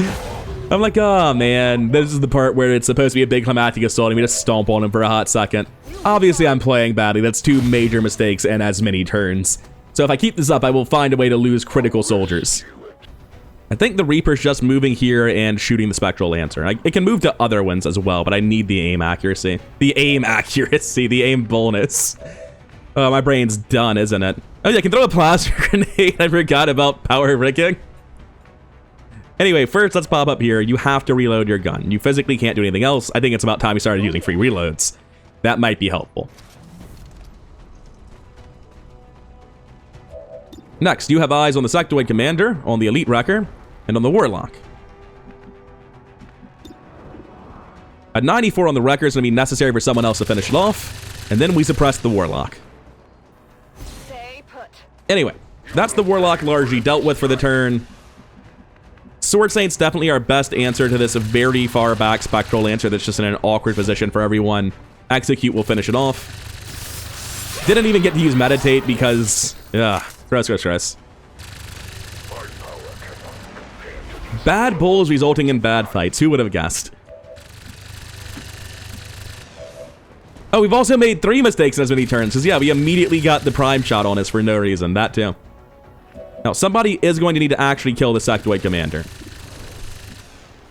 I'm like, oh man, this is the part where it's supposed to be a big climatic assault and we just stomp on him for a hot second. Obviously I'm playing badly. That's 2 major mistakes and as many turns. So if I keep this up, I will find a way to lose critical soldiers. I think the Reaper's just moving here and shooting the Spectral Lancer. It can move to other ones as well, but I need the aim accuracy. The aim accuracy, the aim bonus. Oh, my brain's done, isn't it? Oh yeah, I can throw a plasma grenade. I forgot about power rigging. Anyway, first let's pop up here. You have to reload your gun. You physically can't do anything else. I think it's about time you started using free reloads. That might be helpful. Next, you have eyes on the Sectoid Commander, on the Elite Wrecker, and on the Warlock. At 94 on the Wrecker is going to be necessary for someone else to finish it off, and then we suppress the Warlock. Anyway, that's the Warlock largely dealt with for the turn. Sword Saint's definitely our best answer to this very far back Spectral Lancer that's just in an awkward position for everyone. Execute will finish it off. Didn't even get to use Meditate because... stress. Bad pulls resulting in bad fights. Who would have guessed? Oh, we've also made 3 mistakes in as many turns, because yeah, we immediately got the prime shot on us for no reason. That too. Now, somebody is going to need to actually kill the Sectoid Commander.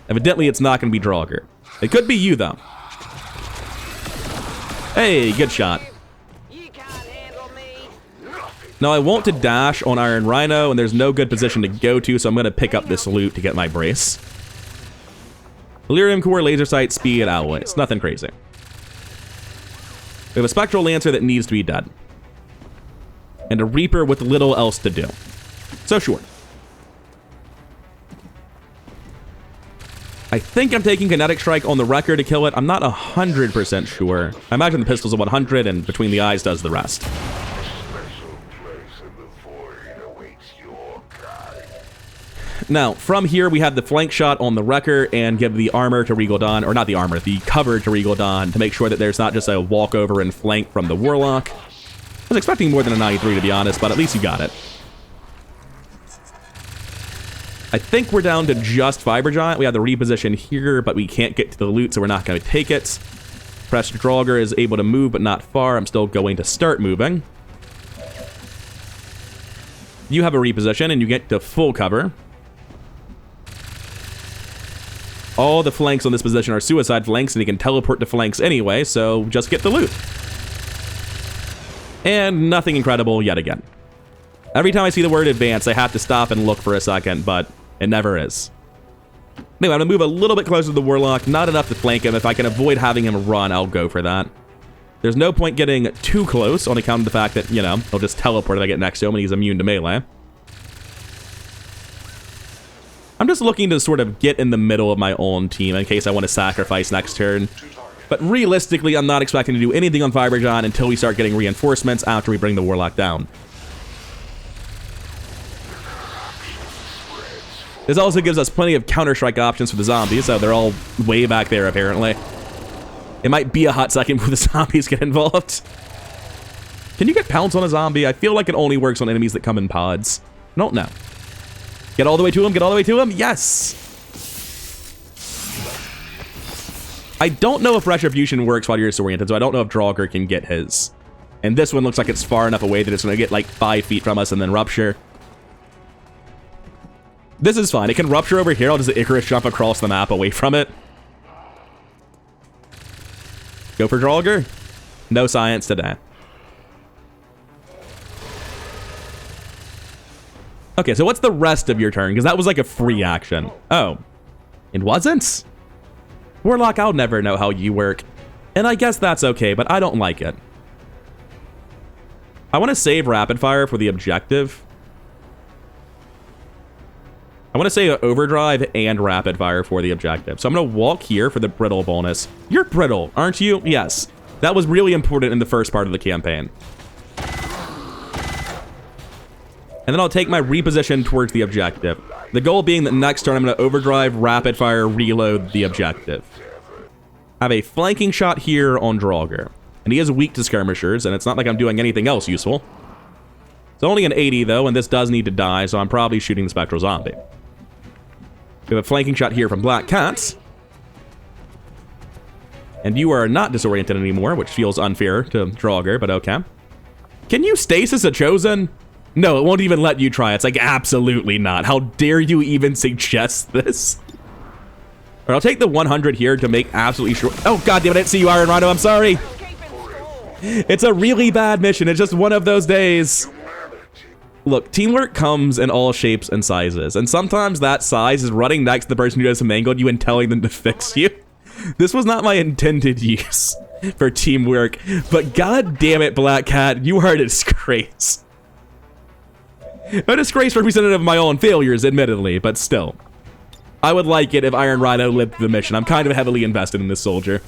Evidently, it's not going to be Draugr. It could be you, though. Hey, good shot. Now, I want to dash on Iron Rhino, and there's no good position to go to, so I'm going to pick up this loot to get my brace. Delirium Core, Laser Sight, Speed, Alloys. Nothing crazy. We have a Spectral Lancer that needs to be dead. And a Reaper with little else to do. So sure. I think I'm taking Kinetic Strike on the Wrecker to kill it. I'm not 100% sure. I imagine the pistol's a 100 and Between the Eyes does the rest. Now, from here, we have the flank shot on the Wrecker and give the armor to Regal Dawn, or not the armor, the cover to Regal Dawn to make sure that there's not just a walkover and flank from the Warlock. I was expecting more than a 93, to be honest, but at least you got it. I think we're down to just Fiber Giant. We have the reposition here, but we can't get to the loot, so we're not going to take it. Press Draugr is able to move, but not far. I'm still going to start moving. you have a reposition and you get to full cover. All the flanks on this position are suicide flanks, and you can teleport to flanks anyway, so just get the loot. And nothing incredible yet again. Every time I see the word advance, I have to stop and look for a second, but it never is. Anyway, I'm going to move a little bit closer to the Warlock, not enough to flank him. If I can avoid having him run, I'll go for that. There's no point getting too close on account of the fact that, you know, he'll just teleport if I get next to him and he's immune to melee. I'm just looking to sort of get in the middle of my own team in case I want to sacrifice next turn. But realistically, I'm not expecting to do anything on Fiberjohn until we start getting reinforcements after we bring the Warlock down. This also gives us plenty of counter-strike options for the zombies, so they're all way back there, apparently. It might be a hot second before the zombies get involved. Can you get pounce on a zombie? I feel like it only works on enemies that come in pods. I don't know. Get all the way to him, get all the way to him. Yes! I don't know if Retribution works while you're disoriented, so I don't know if Draugr can get his. And this one looks like it's far enough away that it's going to get like 5 feet from us and then rupture. This is fine. It can rupture over here. I'll just Icarus jump across the map away from it. Go for Draugr. No science today. Okay, so what's the rest of your turn? Because that was like a free action. Oh, it wasn't? Warlock, I'll never know how you work. And I guess that's okay, but I don't like it. I want to save rapid fire for the objective. I want to say overdrive and rapid fire for the objective. So I'm going to walk here for the brittle bonus. You're brittle, aren't you? Yes. That was really important in the first part of the campaign. And then I'll take my reposition towards the objective. The goal being that next turn I'm going to overdrive, rapid fire, reload the objective. Have a flanking shot here on Draugr. And he is weak to skirmishers, and it's not like I'm doing anything else useful. It's only an 80 though, and this does need to die, so I'm probably shooting the Spectral Zombie. We have a flanking shot here from Black Cats. And you are not disoriented anymore, which feels unfair to Draugr, but okay. Can you stasis a Chosen? No, it won't even let you try. It's like, absolutely not. How dare you even suggest this? Or I'll take the 100 here to make absolutely sure. Oh, God damn it, I didn't see you, Iron Rhino. I'm sorry. It's a really bad mission. It's just one of those days. Look, teamwork comes in all shapes and sizes, and sometimes that size is running next to the person who just mangled you and telling them to fix you. This was not my intended use for teamwork, but god damn it, Black Cat, you are a disgrace. A disgrace representative of my own failures, admittedly, but still. I would like it if Iron Rhino lived the mission. I'm kind of heavily invested in this soldier.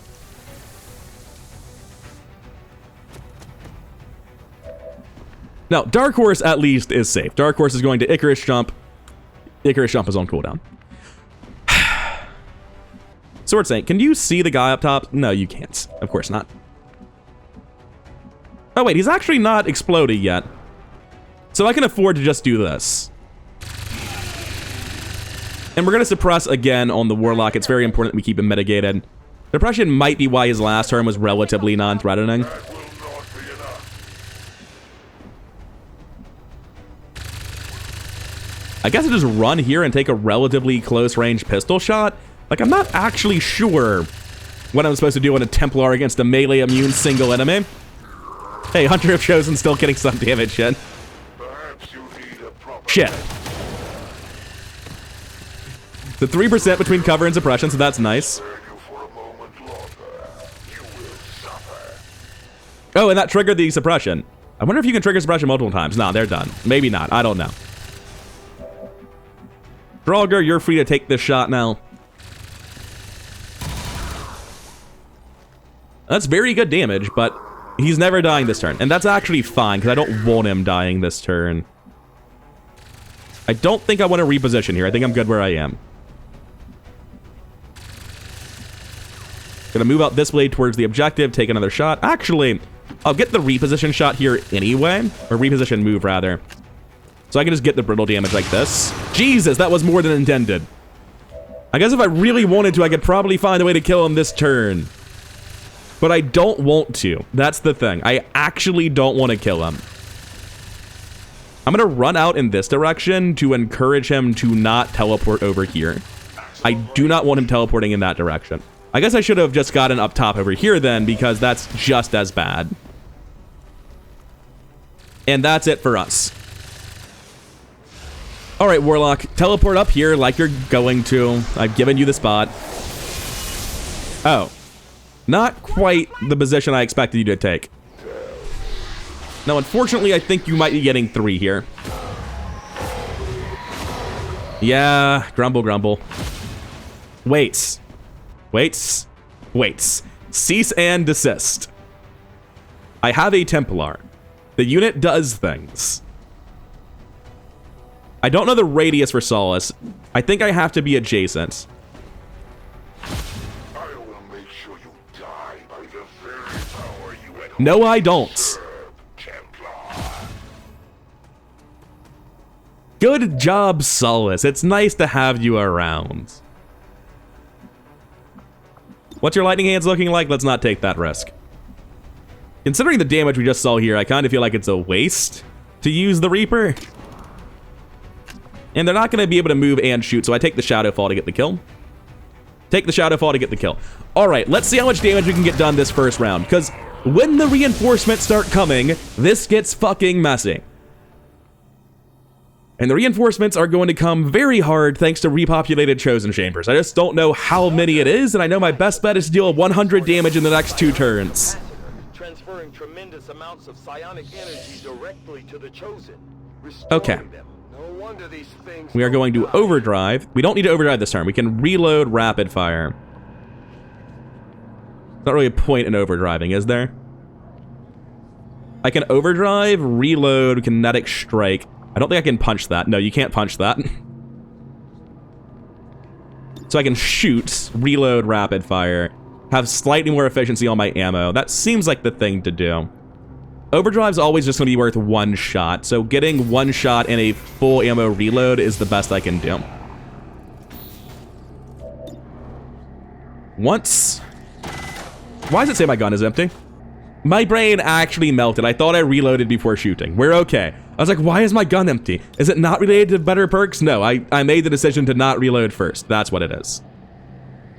Now, Dark Horse at least is safe. Dark Horse is going to Icarus Jump. Icarus Jump is on cooldown. Sword Saint, can you see the guy up top? No, you can't. Of course not. Oh wait, he's actually not exploded yet. So I can afford to just do this. And we're going to suppress again on the Warlock. It's very important that we keep him mitigated. Depression might be why his last turn was relatively non-threatening. I guess I just run here and take a relatively close-range pistol shot. Like, I'm not actually sure what I'm supposed to do on a Templar against a melee immune single enemy. Hey, Hunter of Chosen still getting some damage in. Shit. The 3% between cover and suppression, so that's nice. Oh, and that triggered the suppression. I wonder if you can trigger suppression multiple times. Nah, they're done. Maybe not. I don't know. Draugr, you're free to take this shot now. That's very good damage, but he's never dying this turn. And that's actually fine, because I don't want him dying this turn. I don't think I want to reposition here. I think I'm good where I am. Gonna move out this way towards the objective, take another shot. Actually, I'll get the reposition shot here anyway. Or reposition move, rather. So I can just get the brittle damage like this. Jesus, that was more than intended. I guess if I really wanted to, I could probably find a way to kill him this turn. But I don't want to. That's the thing. I actually don't want to kill him. I'm going to run out in this direction to encourage him to not teleport over here. I do not want him teleporting in that direction. I guess I should have just gotten up top over here then, because that's just as bad. And that's it for us. All right, Warlock, teleport up here like you're going to. I've given you the spot. Oh, not quite the position I expected you to take. Now, unfortunately, I think you might be getting 3 here. Yeah, grumble, grumble. Waits. Waits. Waits. Cease and desist. I have a Templar. The unit does things. I don't know the radius for Solace. I think I have to be adjacent. I will make sure you die by the very power you had. No, I don't. Templar. Good job, Solace. It's nice to have you around. What's your lightning hands looking like? Let's not take that risk. Considering the damage we just saw here, I kind of feel like it's a waste to use the Reaper. And they're not going to be able to move and shoot, so I take the Shadowfall to get the kill. Take the Shadowfall to get the kill. All right, let's see how much damage we can get done this first round, because when the reinforcements start coming, this gets fucking messy. And the reinforcements are going to come very hard thanks to repopulated Chosen Chambers. I just don't know how many it is, and I know my best bet is to deal 100 damage in the next 2 turns. Transferring tremendous amounts of psionic energy directly to the Chosen. Okay. Them. No wonder these things We are going to overdrive. We don't need to overdrive this turn. We can reload rapid fire. Not really a point in overdriving, is there? I can overdrive, reload, kinetic strike. I don't think I can punch that. No, you can't punch that. So I can shoot, reload, rapid fire, have slightly more efficiency on my ammo. That seems like the thing to do. Overdrive's always just going to be worth 1 shot, so getting 1 shot and a full ammo reload is the best I can do. Once... Why does it say my gun is empty? My brain actually melted. I thought I reloaded before shooting. We're okay. I was like, why is my gun empty? Is it not related to better perks? No, I made the decision to not reload first. That's what it is.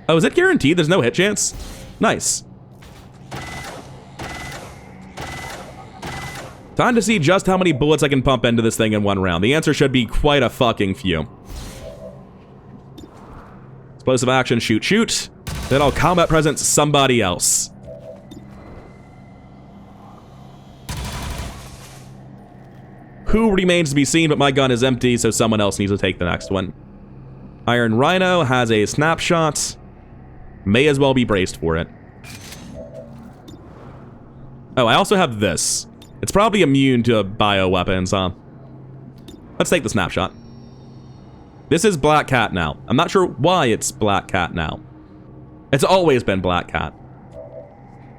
Oh, is it guaranteed? There's no hit chance? Nice. Time to see just how many bullets I can pump into this thing in 1 round. The answer should be quite a fucking few. Explosive action, shoot, shoot. Then I'll combat presence somebody else. Who remains to be seen, but my gun is empty, so someone else needs to take the next one. Iron Rhino has a snapshot. May as well be braced for it. Oh, I also have this. It's probably immune to bioweapons, huh? Let's take the snapshot. This is Black Cat now. I'm not sure why it's Black Cat now. It's always been Black Cat.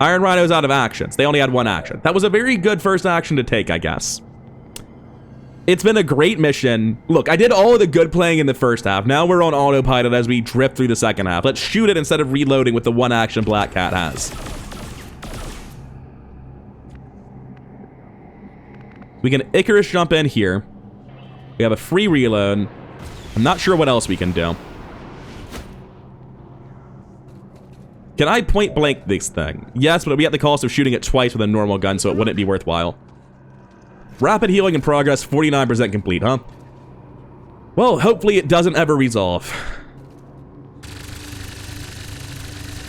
Iron Rhino's out of actions. They only had 1 action. That was a very good first action to take, I guess. It's been a great mission. Look, I did all of the good playing in the first half. Now we're on autopilot as we drift through the second half. Let's shoot it instead of reloading with the 1 action Black Cat has. We can Icarus jump in here. We have a free reload. I'm not sure what else we can do. Can I point blank this thing? Yes, but it'll be at the cost of shooting it twice with a normal gun, so it wouldn't be worthwhile. Rapid healing in progress, 49% complete, huh? Well, hopefully it doesn't ever resolve.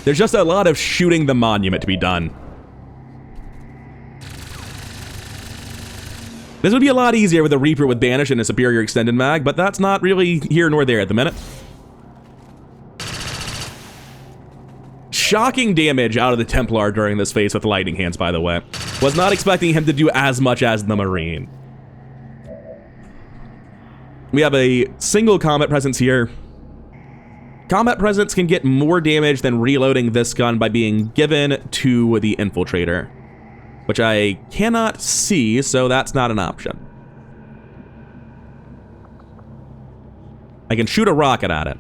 There's just a lot of shooting the monument to be done. This would be a lot easier with a Reaper with Banish and a superior extended mag, but that's not really here nor there at the minute. Shocking damage out of the Templar during this phase with lightning hands, by the way. Was not expecting him to do as much as the Marine. We have a single combat presence here. Combat presence can get more damage than reloading this gun by being given to the Infiltrator, which I cannot see, so that's not an option. I can shoot a rocket at it.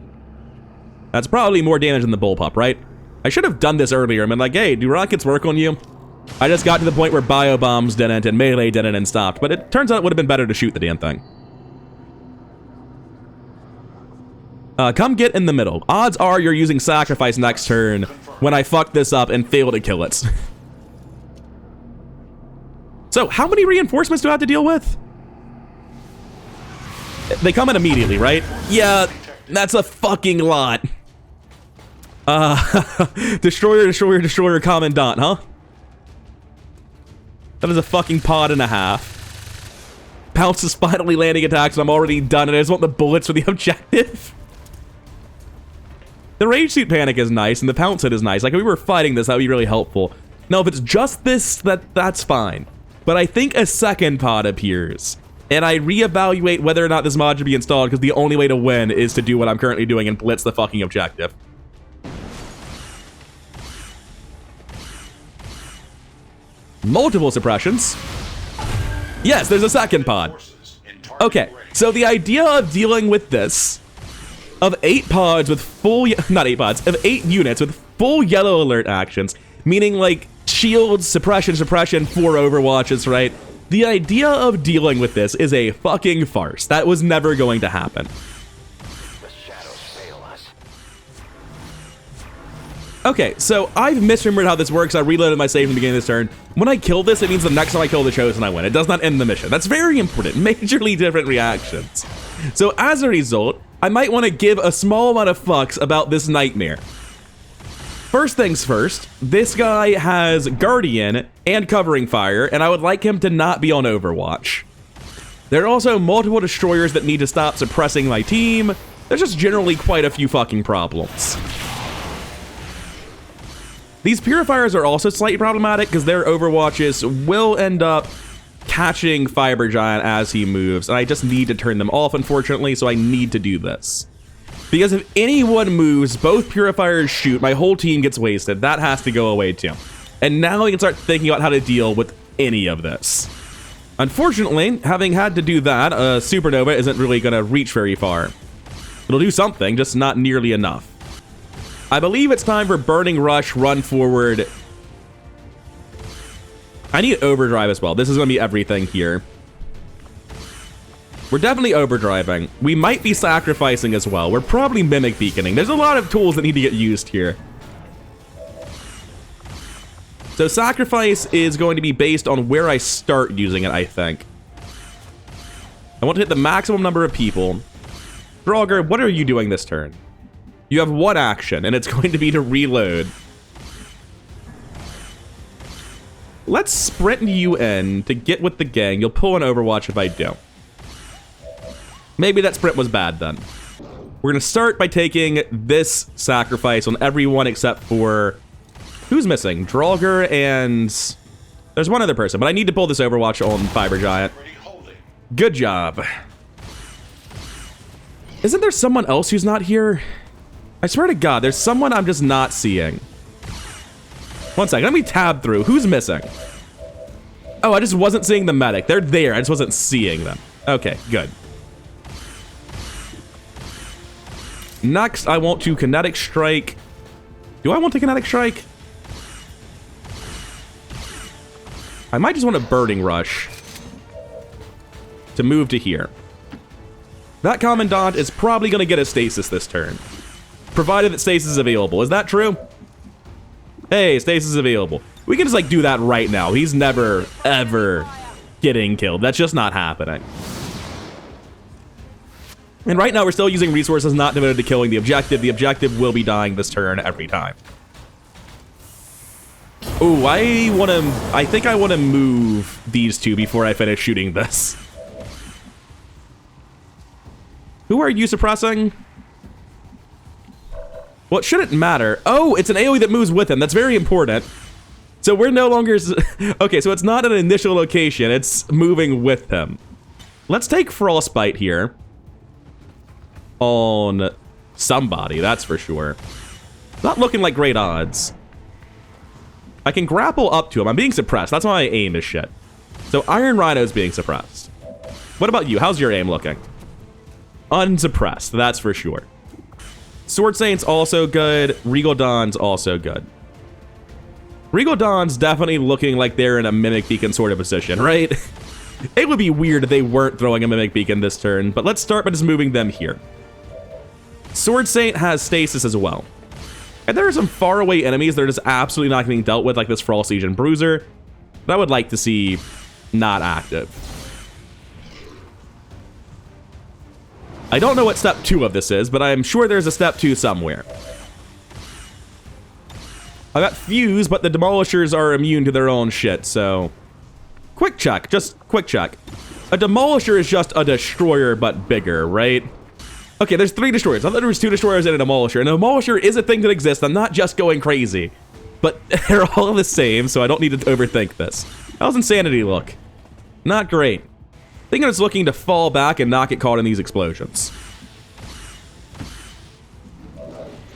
That's probably more damage than the bullpup, right? I should have done this earlier. I mean, like, hey, do rockets work on you? I just got to the point where bio bombs didn't and melee didn't and stopped, but it turns out it would have been better to shoot the damn thing. Come get in the middle. Odds are you're using sacrifice next turn when I fuck this up and fail to kill it. So, how many reinforcements do I have to deal with? They come in immediately, right? Yeah, that's a fucking lot. Destroyer, destroyer, destroyer, commandant, huh? That is a fucking pod and a half. Pounce is finally landing attacks and I'm already done and I just want the bullets for the objective. The rage suit panic is nice and the pounce hit is nice. Like if we were fighting this, that would be really helpful. Now if it's just this, that's fine. But I think a second pod appears. And I reevaluate whether or not this mod should be installed because the only way to win is to do what I'm currently doing and blitz the fucking objective. Multiple suppressions. Yes, there's a second pod. Okay, so the idea of dealing with this, of 8 pods with full, not 8 pods, of 8 units with full yellow alert actions, meaning like shields, suppression, 4 overwatches, right? The idea of dealing with this is a fucking farce. That was never going to happen. Okay, so I've misremembered how this works. I reloaded my save in the beginning of this turn. When I kill this, it means the next time I kill the Chosen, I win. It does not end the mission. That's very important. Majorly different reactions. So as a result, I might want to give a small amount of fucks about this nightmare. First things first, this guy has Guardian and Covering Fire, and I would like him to not be on Overwatch. There are also multiple destroyers that need to stop suppressing my team. There's just generally quite a few fucking problems. These Purifiers are also slightly problematic because their Overwatches will end up catching Fiber Giant as he moves, and I just need to turn them off, unfortunately, so I need to do this. Because if anyone moves, both Purifiers shoot, my whole team gets wasted. That has to go away too. And now we can start thinking about how to deal with any of this. Unfortunately, having had to do that, Supernova isn't really going to reach very far. It'll do something, just not nearly enough. I believe it's time for Burning Rush, Run Forward. I need Overdrive as well. This is going to be everything here. We're definitely overdriving. We might be sacrificing as well. We're probably Mimic Beaconing. There's a lot of tools that need to get used here. So sacrifice is going to be based on where I start using it, I think. I want to hit the maximum number of people. Draugr, what are you doing this turn? You have one action, and it's going to be to reload. Let's sprint you in to get with the gang. You'll pull an Overwatch if I do. Maybe that sprint was bad then. We're going to start by taking this sacrifice on everyone except for... Who's missing? Draugr and... There's one other person, but I need to pull this Overwatch on Fiber Giant. Good job. Isn't there someone else who's not here? I swear to God, there's someone I'm just not seeing. One second, let me tab through. Who's missing? Oh, I just wasn't seeing the medic. They're there, I just wasn't seeing them. Okay, good. Next, I want to Kinetic Strike. Do I want to Kinetic Strike? I might just want a Burning Rush to move to here. That Commandant is probably going to get a Stasis this turn. Provided that Stasis is available. Is that true? Hey, Stasis is available. We can just, like, do that right now. He's never, ever getting killed. That's just not happening. And right now, we're still using resources not devoted to killing the objective. The objective will be dying this turn every time. Ooh, I think I want to move these two before I finish shooting this. Who are you suppressing? Well, it shouldn't matter. Oh, it's an AoE that moves with him. That's very important. So we're no longer... Okay, so it's not an initial location. It's moving with him. Let's take Frostbite here. On somebody, that's for sure. Not looking like great odds. I can grapple up to him. I'm being suppressed. That's why my aim is shit. So Iron Rhino's being suppressed. What about you? How's your aim looking? Unsuppressed, that's for sure. Sword Saint's also good. Regal Dawn's also good. Regal Dawn's definitely looking like they're in a Mimic Beacon sort of position, right? It would be weird if they weren't throwing a Mimic Beacon this turn, but let's start by just moving them here. Sword Saint has stasis as well. And there are some faraway enemies that are just absolutely not getting dealt with, like this Frost Legion Bruiser, that I would like to see not active. I don't know what step 2 of this is, but I am sure there's a step 2 somewhere. I got Fuse, but the Demolishers are immune to their own shit, so... Quick check, just quick check. A Demolisher is just a Destroyer, but bigger, right? Okay, there's 3 Destroyers. I thought there was 2 Destroyers and a Demolisher. And a Demolisher is a thing that exists. I'm not just going crazy. But they're all the same, so I don't need to overthink this. How's Insanity look? Not great. I think it's looking to fall back and not get caught in these explosions.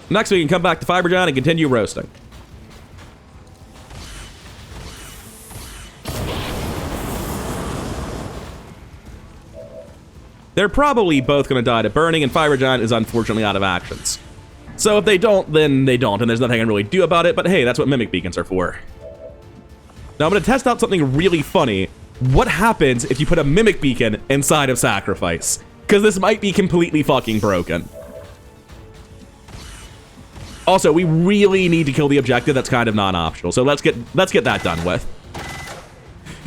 Next, we can come back to Fiber Giant and continue roasting. They're probably both going to die to burning, and Fiber Giant is unfortunately out of actions. So if they don't, then they don't, and there's nothing I can really do about it, but hey, that's what Mimic Beacons are for. Now I'm going to test out something really funny. What happens if you put a Mimic Beacon inside of Sacrifice? Because this might be completely fucking broken. Also, we really need to kill the objective. That's kind of non-optional, so let's get that done with.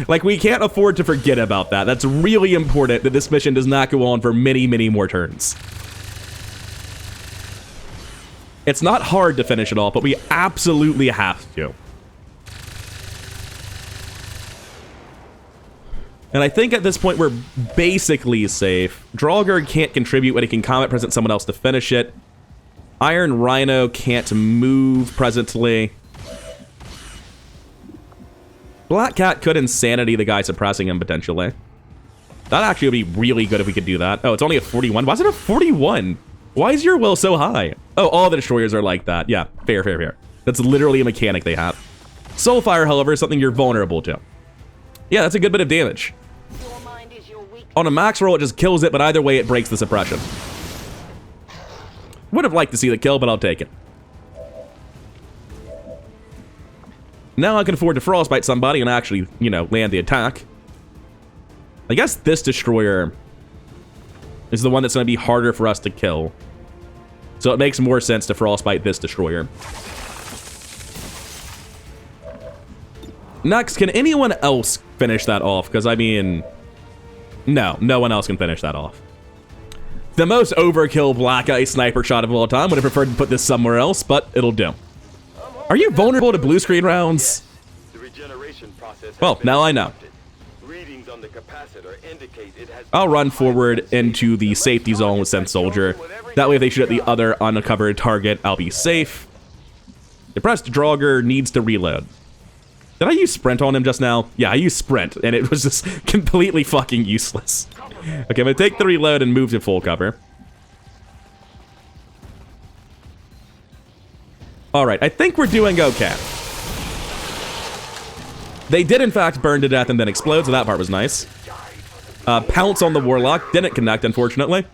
Like, we can't afford to forget about that. That's really important that this mission does not go on for many, many more turns. It's not hard to finish it off, but we absolutely have to. And I think at this point we're basically safe. Drawguard can't contribute, but he can combat present someone else to finish it. Iron Rhino can't move presently. Black Cat could Insanity the guy suppressing him, potentially. That actually would be really good if we could do that. Oh, it's only a 41. Why is it a 41? Why is your will so high? Oh, all the Destroyers are like that. Yeah, fair, fair, fair. That's literally a mechanic they have. Soulfire, however, is something you're vulnerable to. Yeah, that's a good bit of damage. Your mind is your weak. On a max roll, it just kills it, but either way, it breaks the suppression. Would have liked to see the kill, but I'll take it. Now I can afford to frostbite somebody and actually, you know, land the attack. I guess this Destroyer is the one that's going to be harder for us to kill. So it makes more sense to frostbite this Destroyer. Next, can anyone else finish that off? Because, I mean, no one else can finish that off. The most overkill Black Ice sniper shot of all time. Would have preferred to put this somewhere else, but it'll do. Are you vulnerable to blue screen rounds? The regeneration process Well, now I know. Readings on the capacitor indicate it has I'll run forward into the safety zone with Sense Soldier. That way if they shoot at the other uncovered target, I'll be safe. Depressed Draugr needs to reload. Did I use Sprint on him just now? Yeah, I used Sprint, and it was just completely fucking useless. Okay, I'm gonna take the reload and move to full cover. Alright, I think we're doing okay. They did, in fact, burn to death and then explode, so that part was nice. Pounce on the Warlock. Didn't connect, unfortunately.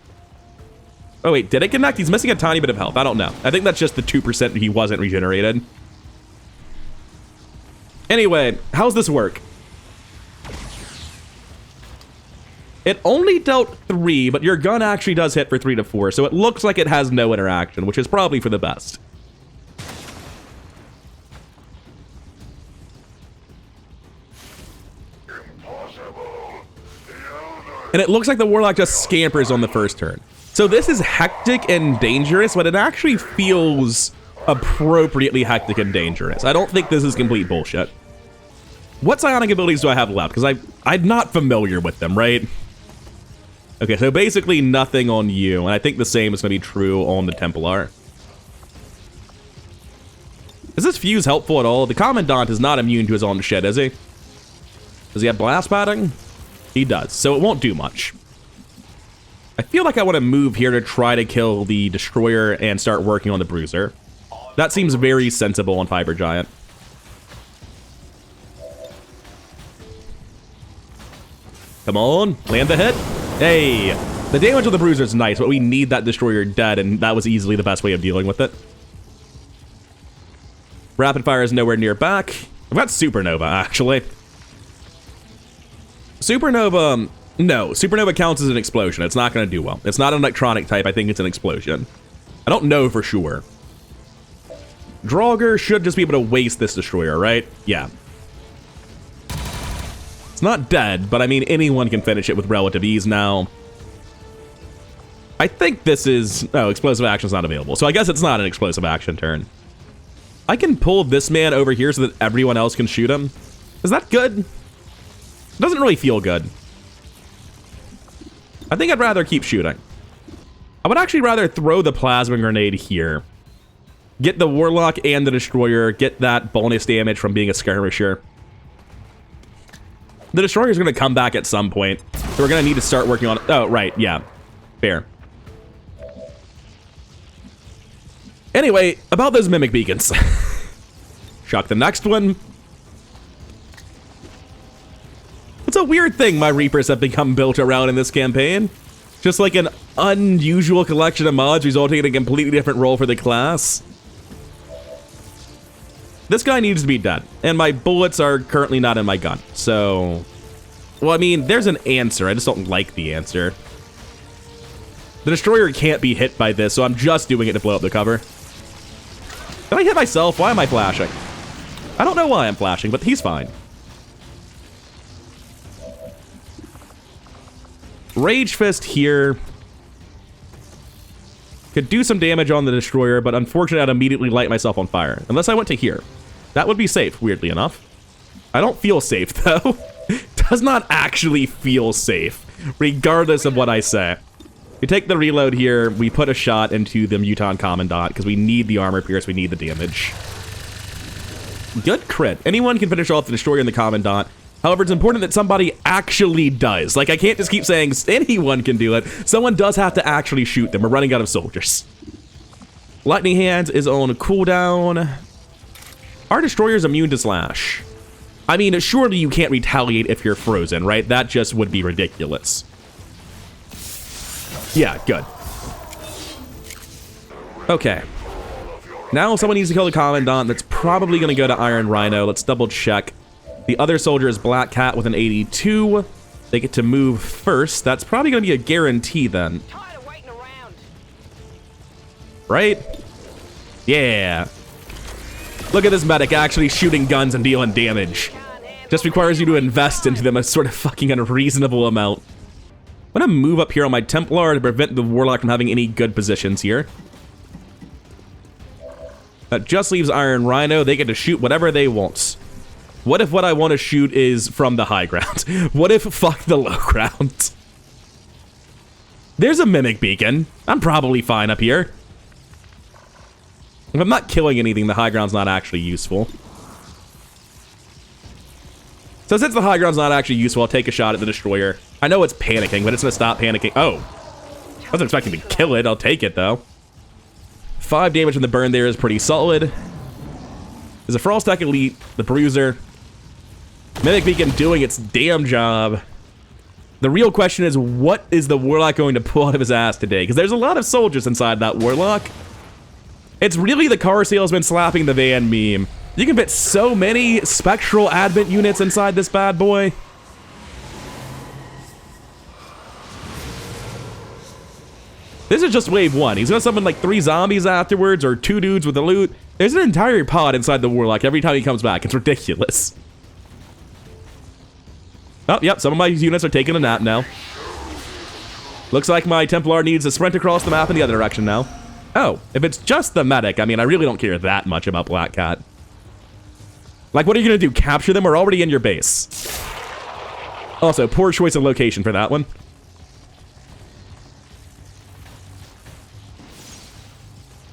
Oh, wait, did it connect? He's missing a tiny bit of health. I don't know. I think that's just the 2% he wasn't regenerated. Anyway, how's this work? It only dealt 3, but your gun actually does hit for 3 to 4, so it looks like it has no interaction, which is probably for the best. And it looks like the Warlock just scampers on the first turn. So this is hectic and dangerous, but it actually feels appropriately hectic and dangerous. I don't think this is complete bullshit. What psionic abilities do I have left? Because I'm not familiar with them, right? Okay, so basically nothing on you, and I think the same is going to be true on the Templar. Is this fuse helpful at all? The Commandant is not immune to his own shit, is he? Does he have blast padding? He does, so it won't do much. I feel like I want to move here to try to kill the Destroyer and start working on the Bruiser. That seems very sensible on Fiber Giant. Come on, land the hit. Hey, the damage on the Bruiser is nice, but we need that Destroyer dead, and that was easily the best way of dealing with it. Rapid fire is nowhere near back. I've got supernova, actually. Supernova, no. Supernova counts as an explosion. It's not going to do well. It's not an electronic type. I think it's an explosion. I don't know for sure. Draugr should just be able to waste this destroyer, right? Yeah. It's not dead, but I mean, anyone can finish it with relative ease now. I think this is... Oh, explosive action is not available. So I guess it's not an explosive action turn. I can pull this man over here so that everyone else can shoot him. Is that good? It doesn't really feel good. I think I'd rather keep shooting. I would actually rather throw the plasma grenade here. Get the Warlock and the Destroyer. Get that bonus damage from being a skirmisher. The Destroyer's going to come back at some point. So we're going to need to start working on it. Oh, right. Yeah. Fair. Anyway, about those Mimic Beacons. Shock the next one. It's a weird thing my Reapers have become built around in this campaign. Just like an unusual collection of mods resulting in a completely different role for the class. This guy needs to be dead, and my bullets are currently not in my gun, so... Well, I mean, there's an answer, I just don't like the answer. The Destroyer can't be hit by this, so I'm just doing it to blow up the cover. Did I hit myself? Why am I flashing? I don't know why I'm flashing, but he's fine. Rage Fist here. Could do some damage on the Destroyer, but unfortunately I'd immediately light myself on fire. Unless I went to here. That would be safe, weirdly enough. I don't feel safe, though. Does not actually feel safe, regardless of what I say. We take the reload here, we put a shot into the Muton Commandant, because we need the armor pierce, we need the damage. Good crit. Anyone can finish off the Destroyer and the Commandant. However, it's important that somebody actually does. Like, I can't just keep saying anyone can do it. Someone does have to actually shoot them. We're running out of soldiers. Lightning Hands is on cooldown. Our Destroyer's immune to slash. I mean, surely you can't retaliate if you're frozen, right? That just would be ridiculous. Yeah, good. Okay. Now someone needs to kill the Commandant. That's probably going to go to Iron Rhino. Let's double check. The other soldier is Black Cat with an 82. They get to move first. That's probably going to be a guarantee then. Tired of waiting around. Right? Yeah. Look at this medic actually shooting guns and dealing damage. Just requires you to invest into them a sort of fucking unreasonable amount. I'm going to move up here on my Templar to prevent the Warlock from having any good positions here. That just leaves Iron Rhino. They get to shoot whatever they want. What if what I want to shoot is from the high ground? What if fuck the low ground? There's a Mimic Beacon. I'm probably fine up here. If I'm not killing anything, the high ground's not actually useful. So since the high ground's not actually useful, I'll take a shot at the Destroyer. I know it's panicking, but it's gonna stop panicking. Oh. I wasn't expecting to kill it. I'll take it, though. 5 damage from the burn there is pretty solid. There's a Froststack Elite, the Bruiser. Mimic Beacon doing its damn job. The real question is, what is the Warlock going to pull out of his ass today? Because there's a lot of soldiers inside that Warlock. It's really the car salesman slapping the van meme. You can fit so many spectral advent units inside this bad boy. This is just wave 1. He's gonna summon like 3 zombies afterwards, or 2 dudes with the loot. There's an entire pod inside the Warlock every time he comes back. It's ridiculous. Oh, yep, some of my units are taking a nap now. Looks like my Templar needs to sprint across the map in the other direction now. Oh, if it's just the medic, I mean, I really don't care that much about Black Cat. Like, what are you gonna do, capture them? We're already in your base. Also, poor choice of location for that one.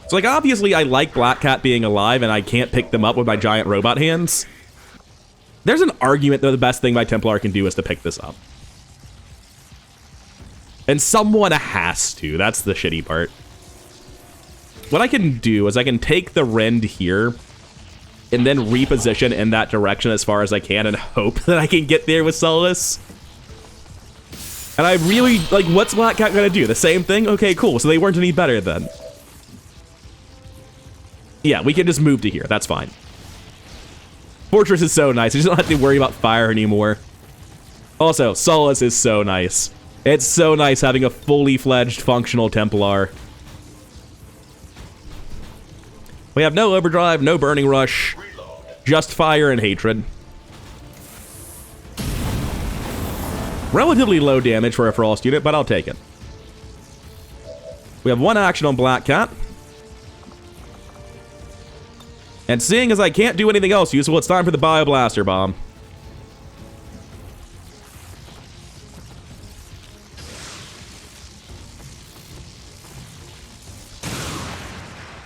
So, like, obviously I like Black Cat being alive and I can't pick them up with my giant robot hands. There's an argument that the best thing my Templar can do is to pick this up. And someone has to. That's the shitty part. What I can do is I can take the Rend here and then reposition in that direction as far as I can and hope that I can get there with Solace. And I really, like, what's Black Cat gonna do? The same thing? Okay, cool. So they weren't any better then. Yeah, we can just move to here. That's fine. Fortress is so nice. You just don't have to worry about fire anymore. Also, Solace is so nice. It's so nice having a fully fledged functional Templar. We have no overdrive, no burning rush, just fire and hatred. Relatively low damage for a frost unit, but I'll take it. We have one action on Black Cat. And seeing as I can't do anything else useful, it's time for the Bioblaster Bomb.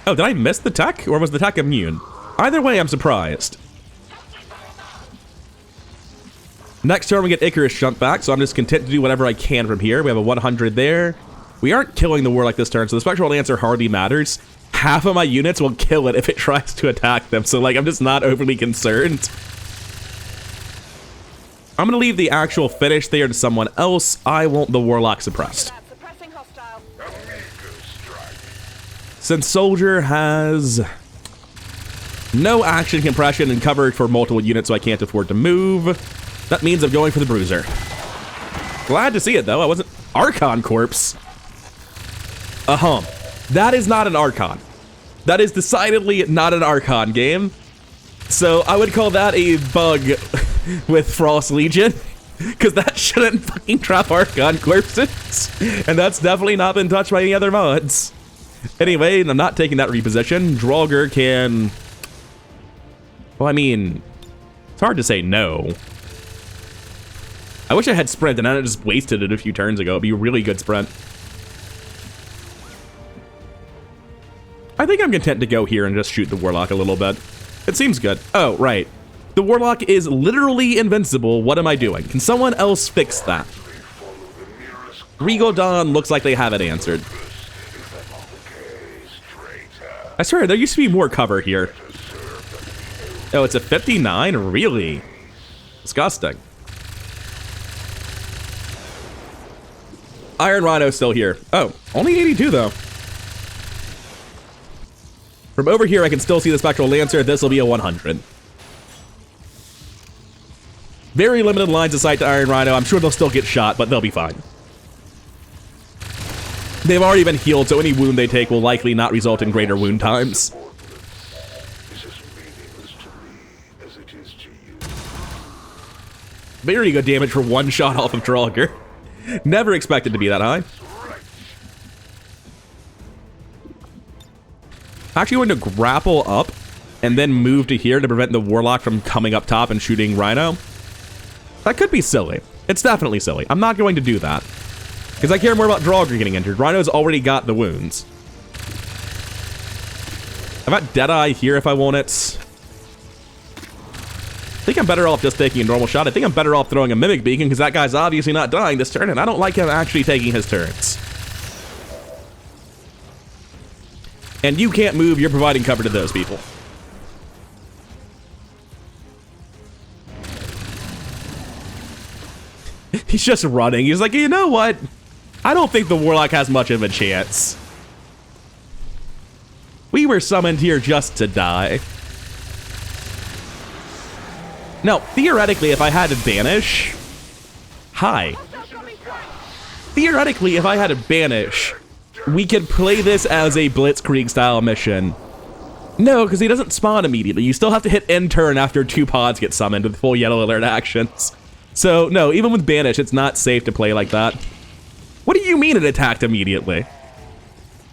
Oh, did I miss the tech? Or was the tech immune? Either way, I'm surprised. Next turn, we get Icarus jump back, so I'm just content to do whatever I can from here. We have a 100 there. We aren't killing the Warlock this turn, so the Spectral Lancer hardly matters. Half of my units will kill it if it tries to attack them, so like I'm just not overly concerned. I'm gonna leave the actual finish there to someone else. I want the Warlock suppressed. Since Soldier has no action compression and coverage for multiple units, so I can't afford to move, that means I'm going for the Bruiser. Glad to see it, though. I wasn't... Archon Corpse? That is not an Archon. That is decidedly not an Archon game. So I would call that a bug with Frost Legion, because that shouldn't fucking trap Archon Corpses. And that's definitely not been touched by any other mods. Anyway, I'm not taking that reposition. Draugr can... Well, I mean... It's hard to say no. I wish I had sprint and I just wasted it a few turns ago. It'd be a really good sprint. I think I'm content to go here and just shoot the Warlock a little bit. It seems good. Oh, right. The Warlock is literally invincible. What am I doing? Can someone else fix that? Regal Dawn looks like they have it answered. I swear, there used to be more cover here. Oh, it's a 59? Really? Disgusting. Iron Rhino's still here. Oh, only 82 though. From over here, I can still see the Spectral Lancer. This will be a 100. Very limited lines of sight to Iron Rhino. I'm sure they'll still get shot, but they'll be fine. They've already been healed, so any wound they take will likely not result in greater wound times. Very good damage for one shot off of Draugr. Never expected to be that high. Actually going to grapple up and then move to here to prevent the Warlock from coming up top and shooting Rhino. That could be silly. It's definitely silly. I'm not going to do that, because I care more about Draugr getting injured. Rhino's already got the wounds. I've got Deadeye here if I want it. I think I'm better off just taking a normal shot. I think I'm better off throwing a Mimic Beacon, because that guy's obviously not dying this turn, and I don't like him actually taking his turrets. And you can't move, you're providing cover to those people. He's just running. He's like, you know what? I don't think the Warlock has much of a chance. We were summoned here just to die. Now, theoretically, if I had to banish... Hi. Theoretically, if I had to banish, we could play this as a Blitzkrieg-style mission. No, because he doesn't spawn immediately. You still have to hit end turn after 2 pods get summoned with full yellow alert actions. So, no, even with banish, it's not safe to play like that. What do you mean it attacked immediately?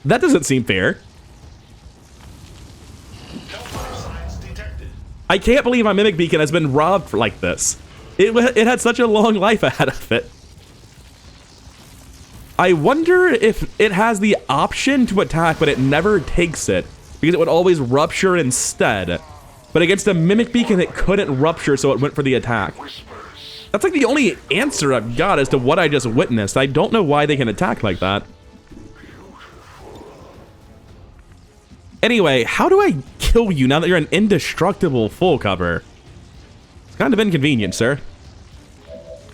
That doesn't seem fair. I can't believe my Mimic Beacon has been robbed like this. It had such a long life ahead of it. I wonder if it has the option to attack, but it never takes it, because it would always rupture instead. But against a Mimic Beacon, it couldn't rupture, so it went for the attack. That's like the only answer I've got as to what I just witnessed. I don't know why they can attack like that. Anyway, how do I kill you now that you're an indestructible full cover? It's kind of inconvenient, sir.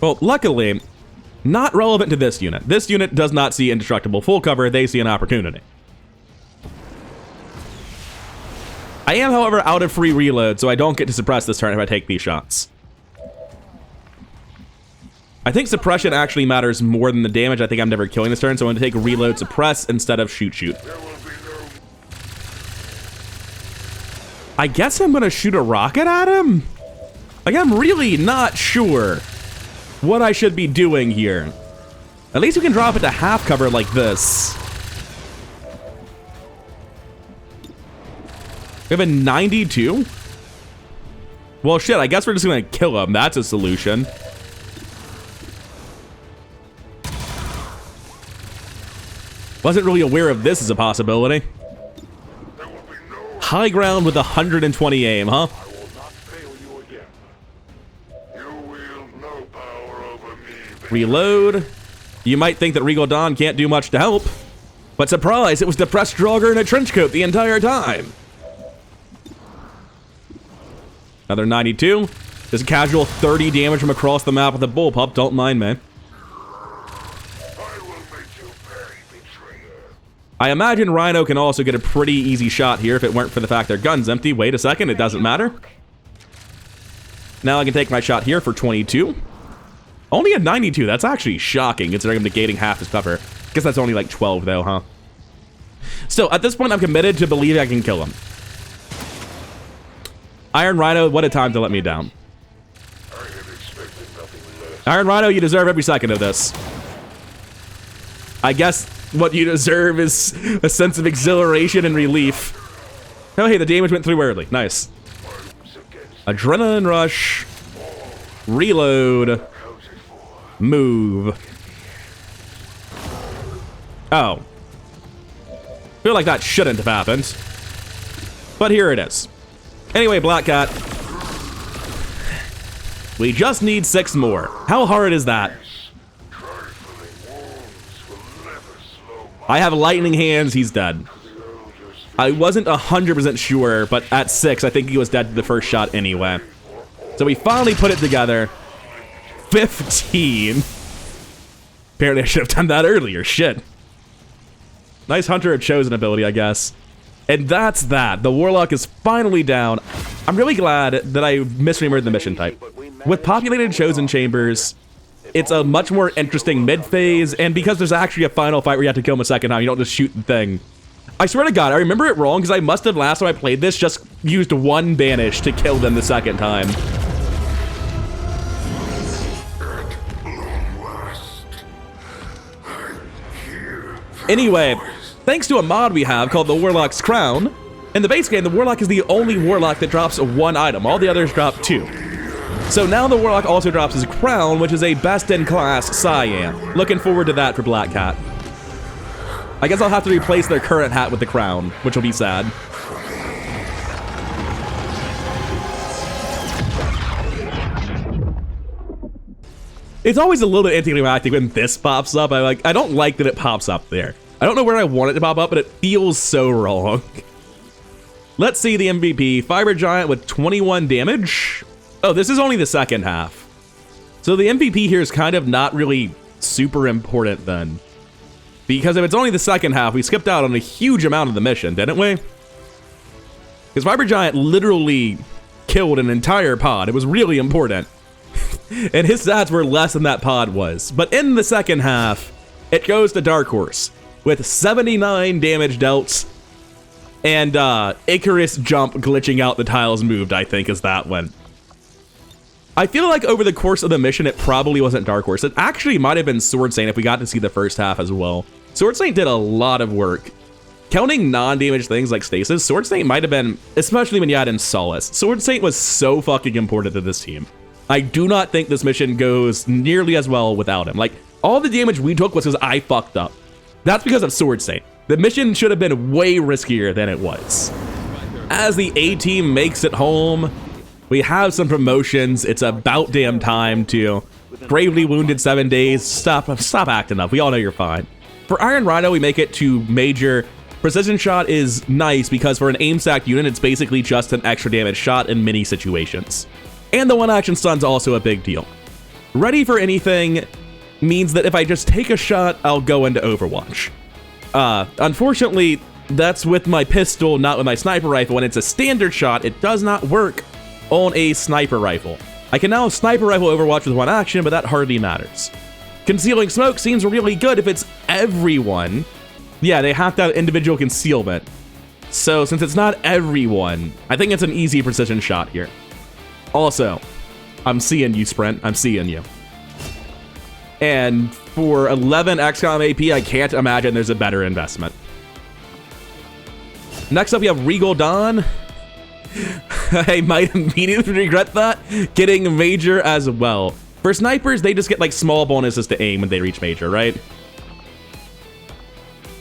Well, luckily, not relevant to this unit. This unit does not see indestructible full cover, they see an opportunity. I am, however, out of free reload, so I don't get to suppress this turn if I take these shots. I think suppression actually matters more than the damage. I think I'm never killing this turn, so I'm going to take reload suppress instead of shoot. I guess I'm going to shoot a rocket at him? Like, I'm really not sure what I should be doing here. At least we can drop it to half cover like this. We have a 92? Well, shit, I guess we're just going to kill him. That's a solution. Wasn't really aware of this as a possibility. High ground with 120 aim, huh? I will not fail you again. You wield no power over me. Reload. You might think that Regal Dawn can't do much to help, but surprise, it was depressed Draugr in a trench coat the entire time. Another 92. Just a casual 30 damage from across the map with a bullpup. Don't mind me. I imagine Rhino can also get a pretty easy shot here if it weren't for the fact their gun's empty. Wait a second, it doesn't matter. Now I can take my shot here for 22. Only a 92, that's actually shocking considering I'm negating half his cover. Guess that's only like 12 though, huh? Still, at this point I'm committed to believing I can kill him. Iron Rhino, what a time to let me down. Iron Rhino, you deserve every second of this. I guess what you deserve is a sense of exhilaration and relief. Oh, hey, the damage went through early. Nice. Adrenaline rush. Reload. Move. Oh. Feel like that shouldn't have happened. But here it is. Anyway, Black Cat. We just need 6 more. How hard is that? I have lightning hands, he's dead. I wasn't 100% sure, but at 6, I think he was dead to the first shot anyway. So we finally put it together. 15. Apparently I should have done that earlier, shit. Nice Hunter of Chosen ability, I guess. And that's that. The Warlock is finally down. I'm really glad that I misremembered the mission type. With populated Chosen Chambers, it's a much more interesting mid-phase, and because there's actually a final fight where you have to kill him a second time, you don't just shoot the thing. I swear to God, I remember it wrong, because I must have, last time I played this, just used one banish to kill them the second time. Anyway, thanks to a mod we have called the Warlock's Crown, in the base game, the Warlock is the only Warlock that drops 1 item. All the others drop 2. So now the Warlock also drops his crown, which is a best-in-class cyan. Looking forward to that for Black Cat. I guess I'll have to replace their current hat with the crown, which will be sad. It's always a little bit anticlimactic when this pops up. I don't like that it pops up there. I don't know where I want it to pop up, but it feels so wrong. Let's see the MVP. Fiber Giant with 21 damage. Oh, this is only the second half. So the MVP here is kind of not really super important then. Because if it's only the second half, we skipped out on a huge amount of the mission, didn't we? Because Fiber Giant literally killed an entire pod. It was really important. And his stats were less than that pod was. But in the second half, it goes to Dark Horse with 79 damage dealt. And Icarus jump glitching out the tiles moved, I think, is that one. I feel like over the course of the mission, it probably wasn't Dark Horse. It actually might have been Sword Saint if we got to see the first half as well. Sword Saint did a lot of work. Counting non-damage things like Stasis, Sword Saint might have been, especially when you add in Solace. Sword Saint was so fucking important to this team. I do not think this mission goes nearly as well without him. Like, all the damage we took was because I fucked up. That's because of Sword Saint. The mission should have been way riskier than it was. As the A-team makes it home, we have some promotions. It's about damn time to Gravely Wounded 7 days. Stop acting up. We all know you're fine. For Iron Rhino, we make it to Major. Precision Shot is nice because for an aim-stacked unit, it's basically just an extra damage shot in many situations. And the one-action stun's also a big deal. Ready for Anything means that if I just take a shot, I'll go into Overwatch. Unfortunately, That's with my pistol, not with my sniper rifle, and it's a standard shot. It does not work on a sniper rifle. I can now sniper rifle Overwatch with one action, but that hardly matters. Concealing smoke seems really good if it's everyone. Yeah, they have to have individual concealment. So since it's not everyone, I think it's an easy precision shot here. Also, I'm seeing you, Sprint. I'm seeing you. And for 11 XCOM AP, I can't imagine there's a better investment. Next up, we have Regal Dawn. I might immediately regret that. Getting Major as well. For snipers, they just get like small bonuses to aim when they reach Major, right?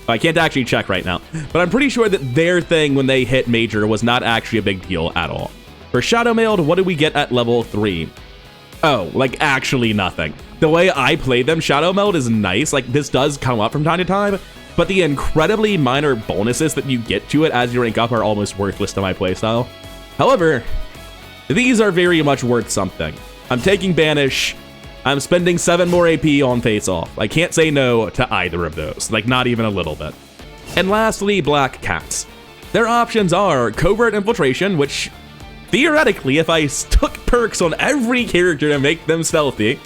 I can't actually check right now, but I'm pretty sure that their thing when they hit Major was not actually a big deal at all. For Shadow Mailed, what do we get at level 3? Oh, like actually nothing. The way I play them, Shadow Meld is nice. Like this does come up from time to time, but the incredibly minor bonuses that you get to it as you rank up are almost worthless to my playstyle. However, these are very much worth something. I'm taking Banish. I'm spending 7 more AP on Face Off. I can't say no to either of those, like not even a little bit. And lastly, Black Cats. Their options are Covert Infiltration, which theoretically, if I took perks on every character to make them stealthy,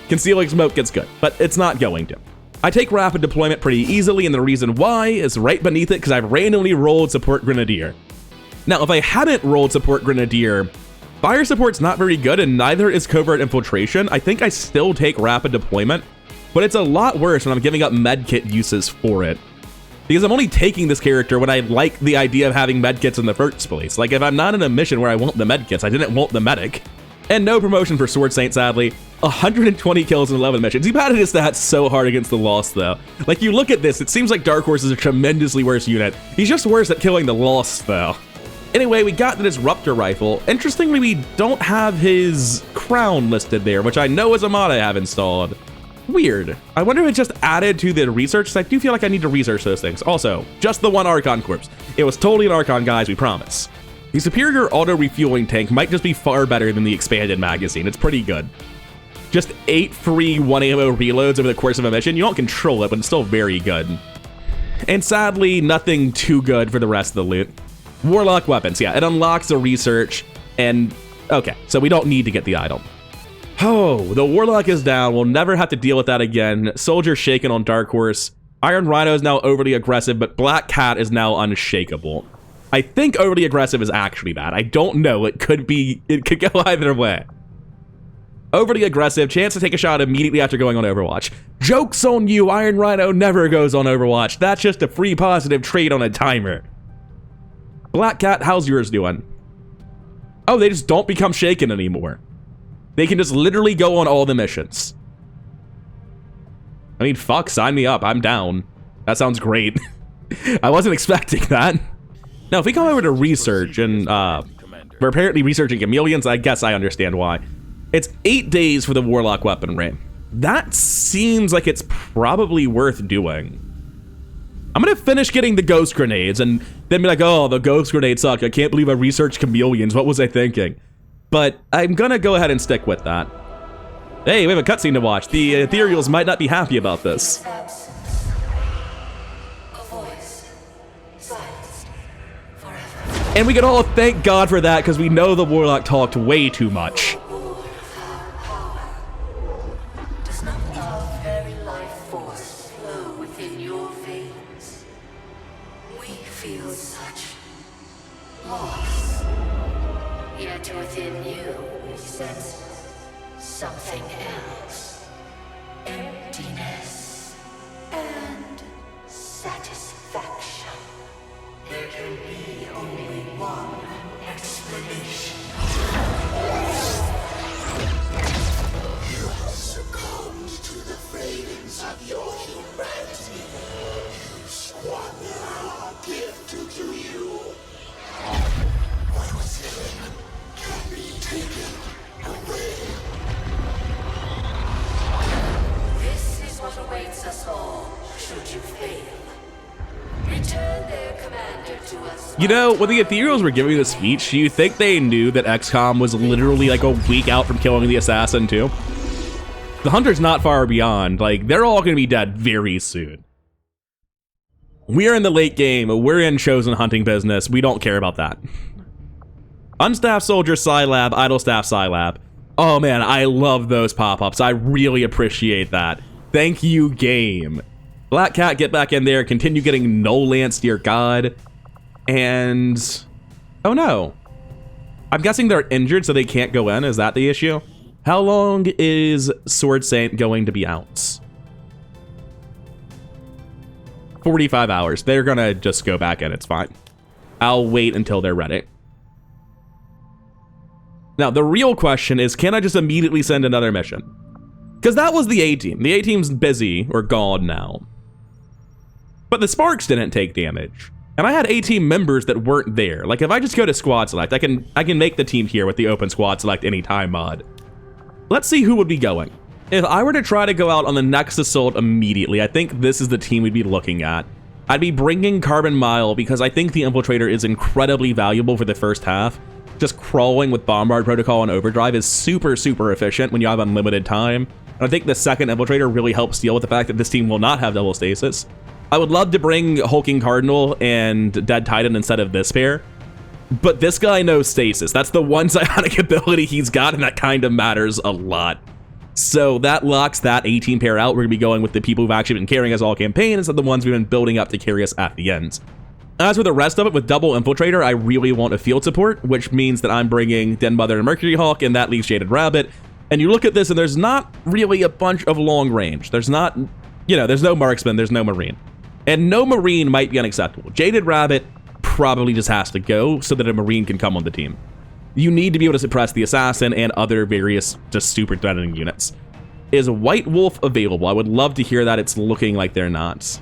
Concealing Smoke gets good, but it's not going to. I take Rapid Deployment pretty easily, and the reason why is right beneath it because I've randomly rolled Support Grenadier. Now, if I hadn't rolled Support Grenadier, Fire Support's not very good, and neither is Covert Infiltration. I think I still take Rapid Deployment, but it's a lot worse when I'm giving up medkit uses for it. Because I'm only taking this character when I like the idea of having medkits in the first place. Like, if I'm not in a mission where I want the medkits, I didn't want the medic. And no promotion for Sword Saint, sadly. 120 kills in 11 missions. He padded his stats so hard against the Lost, though. Like, you look at this, it seems like Dark Horse is a tremendously worse unit. He's just worse at killing the Lost, though. Anyway, we got the Disruptor Rifle. Interestingly, we don't have his crown listed there, which I know is a mod I have installed. Weird. I wonder if it's just added to the research, because I do feel like I need to research those things. Also, just the one Archon Corpse. It was totally an Archon, guys, we promise. The Superior Auto-Refueling Tank might just be far better than the expanded magazine. It's pretty good. Just 8 free 1 ammo reloads over the course of a mission. You don't control it, but it's still very good. And sadly, nothing too good for the rest of the loot. Warlock weapons, yeah, it unlocks the research, and okay, so we don't need to get the item. Oh, the Warlock is down. We'll never have to deal with that again. Soldier shaken on Dark Horse. Iron Rhino is now overly aggressive, but Black Cat is now unshakable. I think overly aggressive is actually bad. I don't know. It could go either way. Overly aggressive, chance to take a shot immediately after going on Overwatch. Joke's on you, Iron Rhino never goes on Overwatch. That's just a free positive trait on a timer. Black Cat, how's yours doing? Oh, they just don't become shaken anymore. They can just literally go on all the missions. I mean, fuck, sign me up. I'm down. That sounds great. I wasn't expecting that. Now, if we come over to research, and we're apparently researching chameleons, I guess I understand why. It's 8 days for the Warlock weaponry. That seems like it's probably worth doing. I'm gonna finish getting the ghost grenades and then be like, oh, the ghost grenades suck. I can't believe I researched chameleons. What was I thinking? But I'm gonna go ahead and stick with that. Hey, we have a cutscene to watch. The Ethereals might not be happy about this. And we can all thank God for that because we know the Warlock talked way too much. Within you, sense something else. Emptiness and satisfaction. There can be only one explanation. You have succumbed to the cravings of your humanity. You squander our gift to you. What was given can be taken away. This is what awaits us all, should you fail. Return their commander to us. You know, when the Ethereals were giving the speech, do you think they knew that XCOM was literally like a week out from killing the Assassin too? The Hunter's not far beyond. Like, they're all gonna be dead very soon. We're in the late game. We're in chosen hunting business. We don't care about that. Unstaffed soldier, Scilab, idle staff, Scilab. Oh man, I love those pop-ups. I really appreciate that. Thank you, game. Black Cat, get back in there. Continue getting no Lance, dear God. And... oh no. I'm guessing they're injured, so they can't go in. Is that the issue? How long is Sword Saint going to be out? 45 hours. They're gonna just go back in. It's fine. I'll wait until they're ready. Now, the real question is, can I just immediately send another mission? Because that was the A-team. The A-team's busy, or gone now. But the Sparks didn't take damage. And I had A-team members that weren't there. Like, if I just go to squad select, I can make the team here with the open squad select anytime mod. Let's see who would be going. If I were to try to go out on the next assault immediately, I think this is the team we'd be looking at. I'd be bringing Carbon Mile because I think the Infiltrator is incredibly valuable for the first half. Just crawling with Bombard Protocol and Overdrive is super, super efficient when you have unlimited time. And I think the second Infiltrator really helps deal with the fact that this team will not have double stasis. I would love to bring Hulking Cardinal and Dead Titan instead of this pair. But this guy knows stasis. That's the one psionic ability he's got, and that kind of matters a lot. So that locks that 18 pair out. We're going to be going with the people who've actually been carrying us all campaign instead of the ones we've been building up to carry us at the end. As for the rest of it, with double Infiltrator, I really want a field support, which means that I'm bringing Den Mother and Mercury Hawk, and that leaves Jaded Rabbit. And you look at this, and there's not really a bunch of long range. There's not, you know, there's no Marksman, there's no Marine. And no Marine might be unacceptable. Jaded Rabbit probably just has to go so that a Marine can come on the team. You need to be able to suppress the Assassin and other various just super threatening units. Is White Wolf available? I would love to hear that. It's looking like they're not.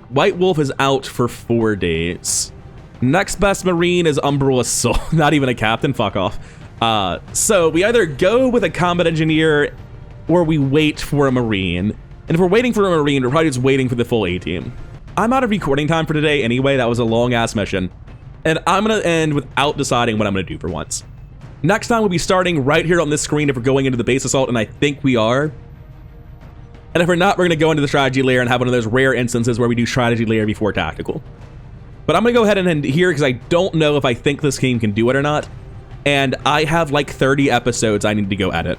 White Wolf is out for 4 days. Next best Marine is Umbrella Soul. Not even a captain, fuck off. So we either go with a combat engineer or we wait for a Marine. And if we're waiting for a Marine, we're probably just waiting for the full A-team. I'm out of recording time for today anyway. That was a long-ass mission. And I'm going to end without deciding what I'm going to do for once. Next time we'll be starting right here on this screen if we're going into the base assault, and I think we are. And if we're not, we're going to go into the strategy layer and have one of those rare instances where we do strategy layer before tactical. But I'm going to go ahead and end here because I don't know if I think this game can do it or not. And I have like 30 episodes I need to go edit.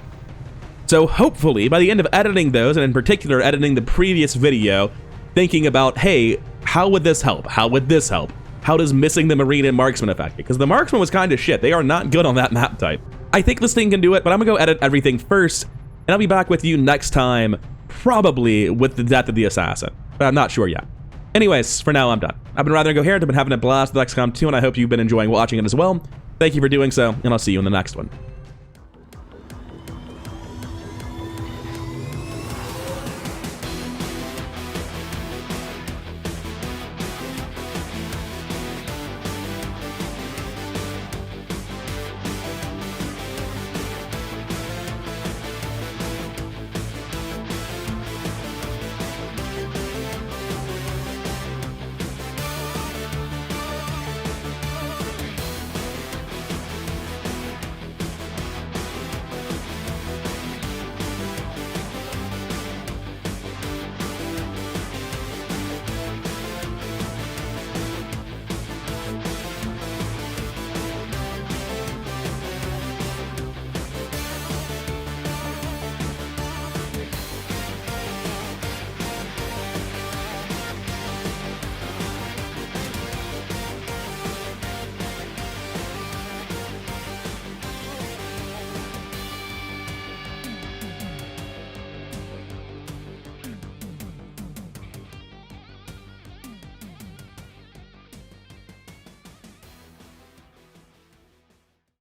So hopefully by the end of editing those, and in particular editing the previous video, thinking about, hey, how would this help? How would this help? How does missing the Marine and Marksman affect it? Because the Marksman was kind of shit. They are not good on that map type. I think this thing can do it, but I'm going to go edit everything first. And I'll be back with you next time, probably with the death of the Assassin. But I'm not sure yet. Anyways, for now, I'm done. I've been Rather Coherent. I've been having a blast with XCOM 2, and I hope you've been enjoying watching it as well. Thank you for doing so, and I'll see you in the next one.